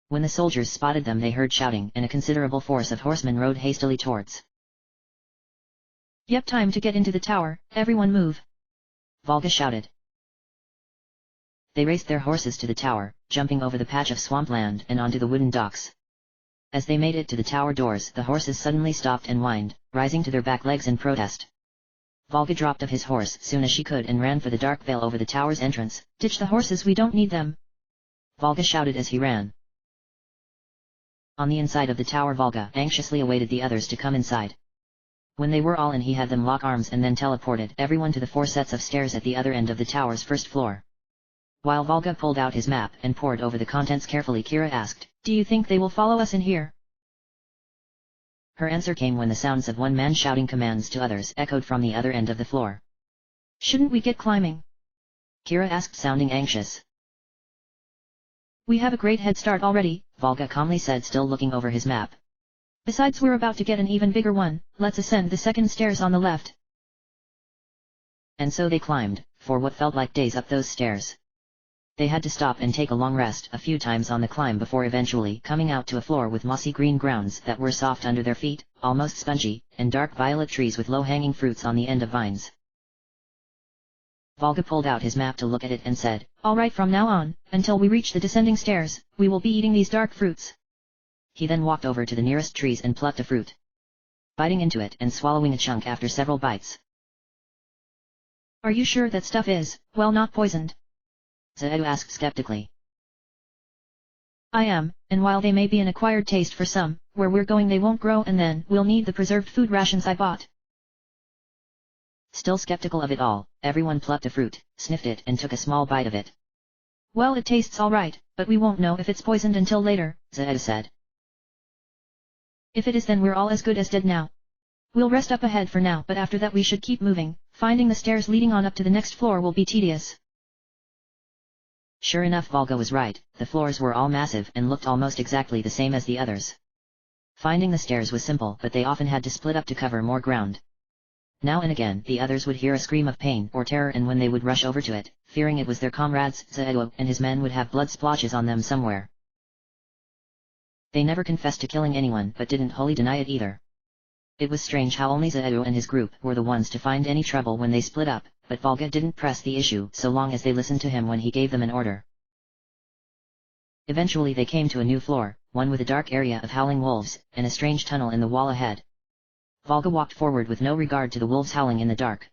When the soldiers spotted them, they heard shouting, and a considerable force of horsemen rode hastily towards. Yep, time to get into the tower. Everyone move. Volga shouted. They raced their horses to the tower, jumping over the patch of swampland and onto the wooden docks. As they made it to the tower doors, the horses suddenly stopped and whined, rising to their back legs in protest. Volga dropped off his horse soon as she could and ran for the dark veil over the tower's entrance. Ditch the horses, we don't need them. Volga shouted as he ran. On the inside of the tower, Volga anxiously awaited the others to come inside. When they were all in, he had them lock arms and then teleported everyone to the 4 sets of stairs at the other end of the tower's first floor. While Volga pulled out his map and pored over the contents carefully, Kira asked, Do you think they will follow us in here? Her answer came when the sounds of one man shouting commands to others echoed from the other end of the floor. Shouldn't we get climbing? Kira asked, sounding anxious. We have a great head start already, Volga calmly said, still looking over his map. Besides, we're about to get an even bigger one. Let's ascend the second stairs on the left. And so they climbed, for what felt like days, up those stairs. They had to stop and take a long rest a few times on the climb before eventually coming out to a floor with mossy green grounds that were soft under their feet, almost spongy, and dark violet trees with low-hanging fruits on the end of vines. Volga pulled out his map to look at it and said, All right, from now on, until we reach the descending stairs, we will be eating these dark fruits. He then walked over to the nearest trees and plucked a fruit, biting into it and swallowing a chunk after several bites. Are you sure that stuff is, well, not poisoned? Zaedu asked skeptically. I am, and while they may be an acquired taste for some, where we're going they won't grow, and then we'll need the preserved food rations I bought. Still skeptical of it all, everyone plucked a fruit, sniffed it and took a small bite of it. Well, it tastes alright, but we won't know if it's poisoned until later, Zaedu said. If it is, then we're all as good as dead now. We'll rest up ahead for now, but after that we should keep moving. Finding the stairs leading on up to the next floor will be tedious. Sure enough, Volga was right. The floors were all massive and looked almost exactly the same as the others. Finding the stairs was simple, but they often had to split up to cover more ground. Now and again, the others would hear a scream of pain or terror, and when they would rush over to it, fearing it was their comrades, Zaedu and his men would have blood splotches on them somewhere. They never confessed to killing anyone, but didn't wholly deny it either. It was strange how only Zaedu and his group were the ones to find any trouble when they split up, but Volga didn't press the issue so long as they listened to him when he gave them an order. Eventually they came to a new floor, one with a dark area of howling wolves, and a strange tunnel in the wall ahead. Volga walked forward with no regard to the wolves howling in the dark.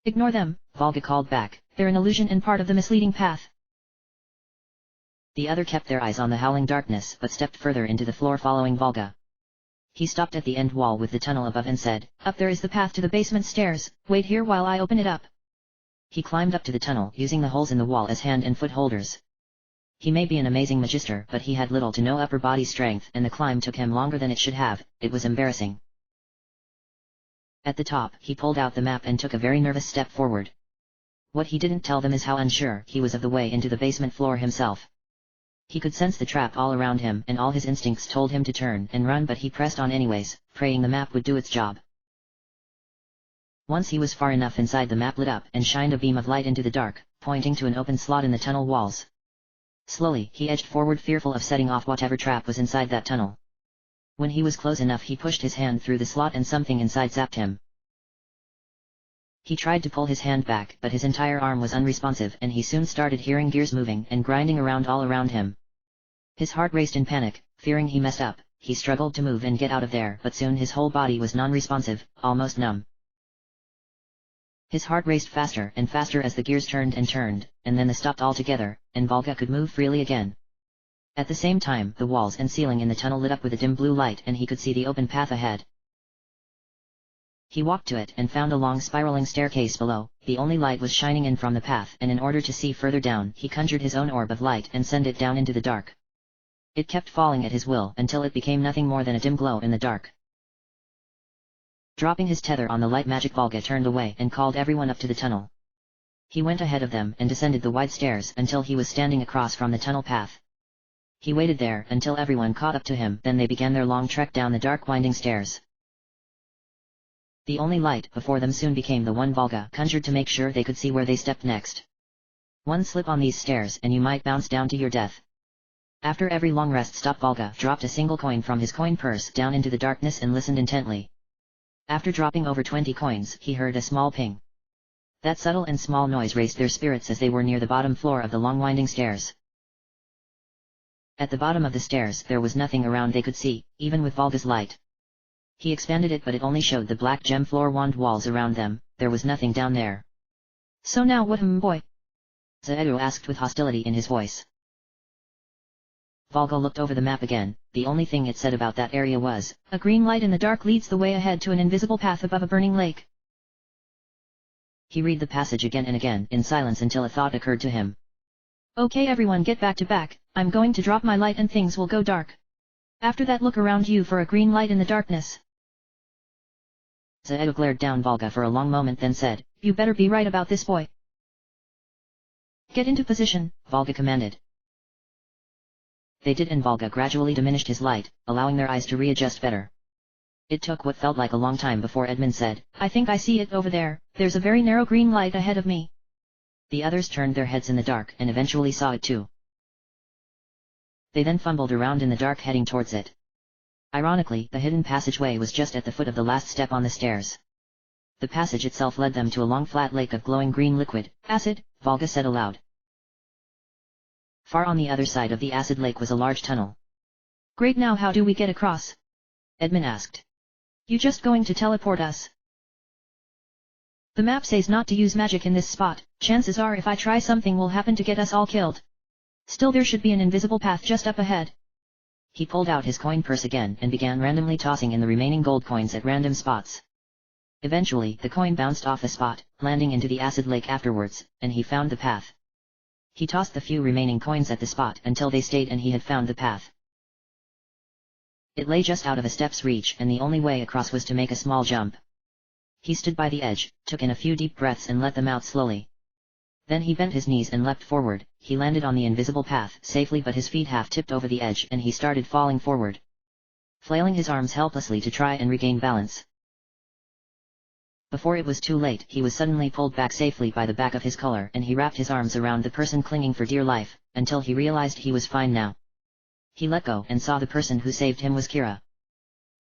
Ignore them, Volga called back. They're an illusion and part of the misleading path. The other kept their eyes on the howling darkness but stepped further into the floor following Volga. He stopped at the end wall with the tunnel above and said, Up there is the path to the basement stairs, wait here while I open it up. He climbed up to the tunnel using the holes in the wall as hand and foot holders. He may be an amazing magister but he had little to no upper body strength and the climb took him longer than it should have. It was embarrassing. At the top, he pulled out the map and took a very nervous step forward. What he didn't tell them is how unsure he was of the way into the basement floor himself. He could sense the trap all around him and all his instincts told him to turn and run, but he pressed on anyways, praying the map would do its job. Once he was far enough inside, the map lit up and shined a beam of light into the dark, pointing to an open slot in the tunnel walls. Slowly, he edged forward, fearful of setting off whatever trap was inside that tunnel. When he was close enough, he pushed his hand through the slot and something inside zapped him. He tried to pull his hand back, but his entire arm was unresponsive and he soon started hearing gears moving and grinding around all around him. His heart raced in panic, fearing he messed up. He struggled to move and get out of there, but soon his whole body was non-responsive, almost numb. His heart raced faster and faster as the gears turned and turned, and then they stopped altogether, and Volga could move freely again. At the same time, the walls and ceiling in the tunnel lit up with a dim blue light and he could see the open path ahead. He walked to it and found a long spiraling staircase below. The only light was shining in from the path, and in order to see further down, he conjured his own orb of light and sent it down into the dark. It kept falling at his will until it became nothing more than a dim glow in the dark. Dropping his tether on the light magic, Volga turned away and called everyone up to the tunnel. He went ahead of them and descended the wide stairs until he was standing across from the tunnel path. He waited there until everyone caught up to him, then they began their long trek down the dark winding stairs. The only light before them soon became the one Volga conjured to make sure they could see where they stepped next. One slip on these stairs and you might bounce down to your death. After every long rest stop, Volga dropped a single coin from his coin purse down into the darkness and listened intently. After dropping over 20 coins, he heard a small ping. That subtle and small noise raised their spirits as they were near the bottom floor of the long winding stairs. At the bottom of the stairs there was nothing around they could see, even with Volga's light. He expanded it, but it only showed the black gem floor wand walls around them. There was nothing down there. So now what, boy? Zaedu asked with hostility in his voice. Volga looked over the map again. The only thing it said about that area was, a green light in the dark leads the way ahead to an invisible path above a burning lake. He read the passage again and again in silence until a thought occurred to him. Okay everyone, get back to back. I'm going to drop my light and things will go dark. After that, look around you for a green light in the darkness. Zaedu glared down Volga for a long moment, then said, You better be right about this, boy. Get into position, Volga commanded. They did, and Volga gradually diminished his light, allowing their eyes to readjust better. It took what felt like a long time before Edmund said, I think I see it over there. There's a very narrow green light ahead of me. The others turned their heads in the dark and eventually saw it too. They then fumbled around in the dark heading towards it. Ironically, the hidden passageway was just at the foot of the last step on the stairs. The passage itself led them to a long flat lake of glowing green liquid. Acid, Volga said aloud. Far on the other side of the acid lake was a large tunnel. Great, now how do we get across? Edmund asked. You just going to teleport us? The map says not to use magic in this spot. Chances are if I try, something will happen to get us all killed. Still, there should be an invisible path just up ahead. He pulled out his coin purse again and began randomly tossing in the remaining gold coins at random spots. Eventually, the coin bounced off a spot, landing into the acid lake afterwards, and he found the path. He tossed the few remaining coins at the spot until they stayed and he had found the path. It lay just out of a step's reach and the only way across was to make a small jump. He stood by the edge, took in a few deep breaths and let them out slowly. Then he bent his knees and leapt forward. He landed on the invisible path safely, but his feet half tipped over the edge and he started falling forward, flailing his arms helplessly to try and regain balance. Before it was too late, he was suddenly pulled back safely by the back of his collar and he wrapped his arms around the person clinging for dear life, until he realized he was fine now. He let go and saw the person who saved him was Kira.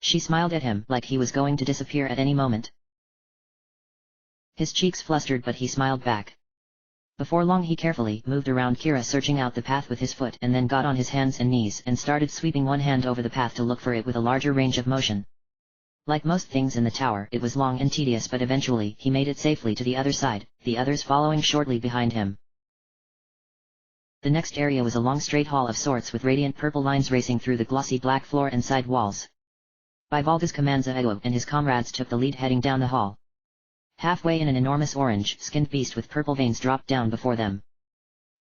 She smiled at him like he was going to disappear at any moment. His cheeks flustered but he smiled back. Before long he carefully moved around Kira, searching out the path with his foot, and then got on his hands and knees and started sweeping one hand over the path to look for it with a larger range of motion. Like most things in the tower, it was long and tedious, but eventually he made it safely to the other side, the others following shortly behind him. The next area was a long straight hall of sorts with radiant purple lines racing through the glossy black floor and side walls. By Volga's command, Zaedo and his comrades took the lead, heading down the hall. Halfway in, an enormous orange-skinned beast with purple veins dropped down before them.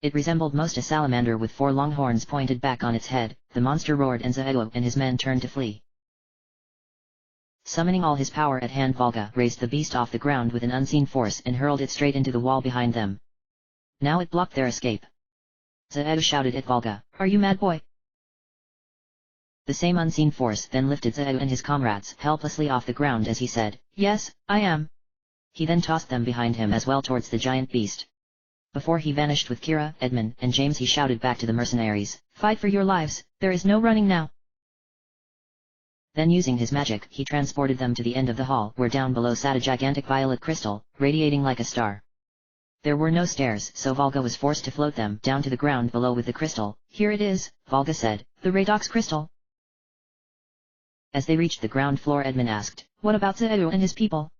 It resembled most a salamander with 4 long horns pointed back on its head. The monster roared and Zaedo and his men turned to flee. Summoning all his power at hand, Volga raised the beast off the ground with an unseen force and hurled it straight into the wall behind them. Now it blocked their escape. Zaedo shouted at Volga, "Are you mad, boy?" The same unseen force then lifted Zaedo and his comrades helplessly off the ground as he said, "Yes, I am." He then tossed them behind him as well towards the giant beast. Before he vanished with Kira, Edmund, and James, he shouted back to the mercenaries, "Fight for your lives, there is no running now." Then using his magic, he transported them to the end of the hall, where down below sat a gigantic violet crystal, radiating like a star. There were no stairs, so Volga was forced to float them down to the ground below with the crystal. "Here it is," Volga said, "the Radox crystal." As they reached the ground floor, Edmund asked, "What about Zaedo and his people?"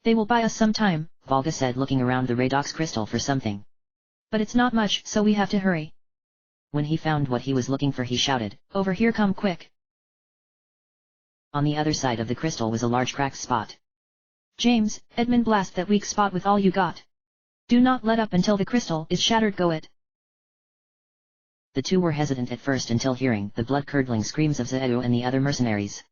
"They will buy us some time," Volga said, looking around the Radox crystal for something. "But it's not much, so we have to hurry." When he found what he was looking for, he shouted, "Over here, come quick." On the other side of the crystal was a large cracked spot. "James, Edmund, blast that weak spot with all you got. Do not let up until the crystal is shattered, go it." The two were hesitant at first until hearing the blood-curdling screams of Zaedo and the other mercenaries.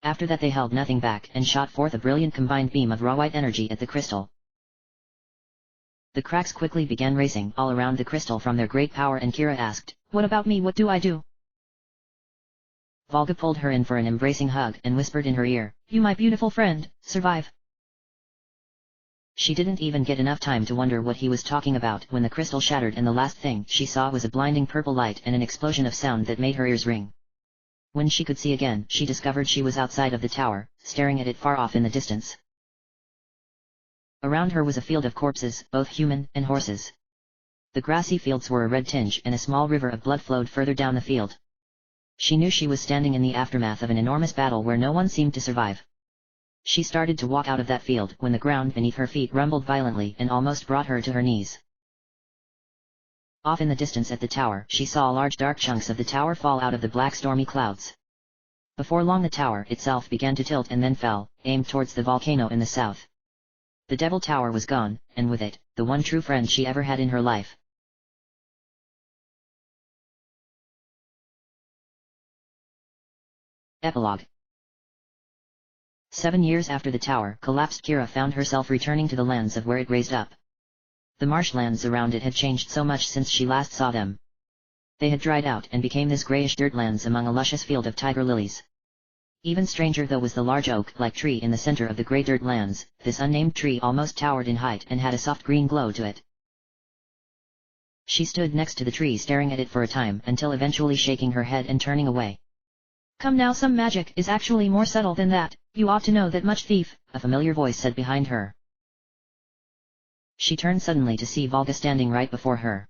After that they held nothing back and shot forth a brilliant combined beam of raw white energy at the crystal. The cracks quickly began racing all around the crystal from their great power, and Kira asked, "What about me, what do I do?" Volga pulled her in for an embracing hug and whispered in her ear, "You, my beautiful friend, survive." She didn't even get enough time to wonder what he was talking about when the crystal shattered, and the last thing she saw was a blinding purple light and an explosion of sound that made her ears ring. When she could see again, she discovered she was outside of the tower, staring at it far off in the distance. Around her was a field of corpses, both human and horses. The grassy fields were a red tinge, and a small river of blood flowed further down the field. She knew she was standing in the aftermath of an enormous battle where no one seemed to survive. She started to walk out of that field when the ground beneath her feet rumbled violently and almost brought her to her knees. Off in the distance at the tower, she saw large dark chunks of the tower fall out of the black stormy clouds. Before long the tower itself began to tilt and then fell, aimed towards the volcano in the south. The Devil Tower was gone, and with it, the one true friend she ever had in her life. Epilogue. 7 years after the tower collapsed, Kira found herself returning to the lands of where it raised up. The marshlands around it had changed so much since she last saw them. They had dried out and became this grayish dirtlands among a luscious field of tiger lilies. Even stranger though was the large oak-like tree in the center of the grey dirt lands. This unnamed tree almost towered in height and had a soft green glow to it. She stood next to the tree staring at it for a time until eventually shaking her head and turning away. "Come now, some magic is actually more subtle than that, you ought to know that much, thief," a familiar voice said behind her. She turned suddenly to see Volga standing right before her.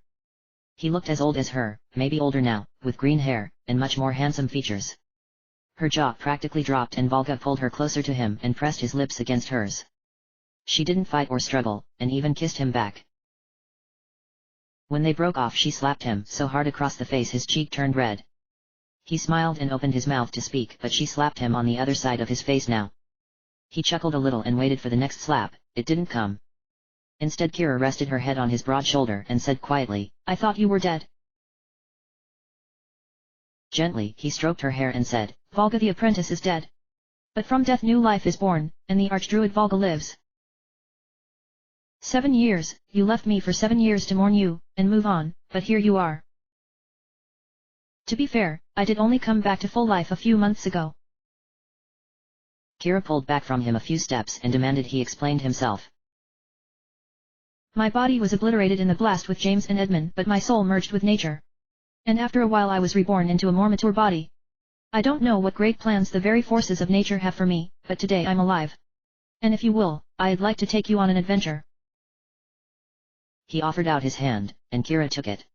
He looked as old as her, maybe older now, with green hair, and much more handsome features. Her jaw practically dropped and Volga pulled her closer to him and pressed his lips against hers. She didn't fight or struggle, and even kissed him back. When they broke off, she slapped him so hard across the face his cheek turned red. He smiled and opened his mouth to speak, but she slapped him on the other side of his face now. He chuckled a little and waited for the next slap. It didn't come. Instead, Kira rested her head on his broad shoulder and said quietly, "I thought you were dead." Gently, he stroked her hair and said, "Volga the apprentice is dead. But from death new life is born, and the archdruid Volga lives." 7 years, you left me for 7 years to mourn you, and move on, but here you are. To be fair, I did only come back to full life a few months ago. Kira pulled back from him a few steps and demanded he explained himself. My body was obliterated in the blast with James and Edmund, but my soul merged with nature. And after a while I was reborn into a more mature body. I don't know what great plans the very forces of nature have for me, but today I'm alive. And if you will, I'd like to take you on an adventure. He offered out his hand, and Kira took it.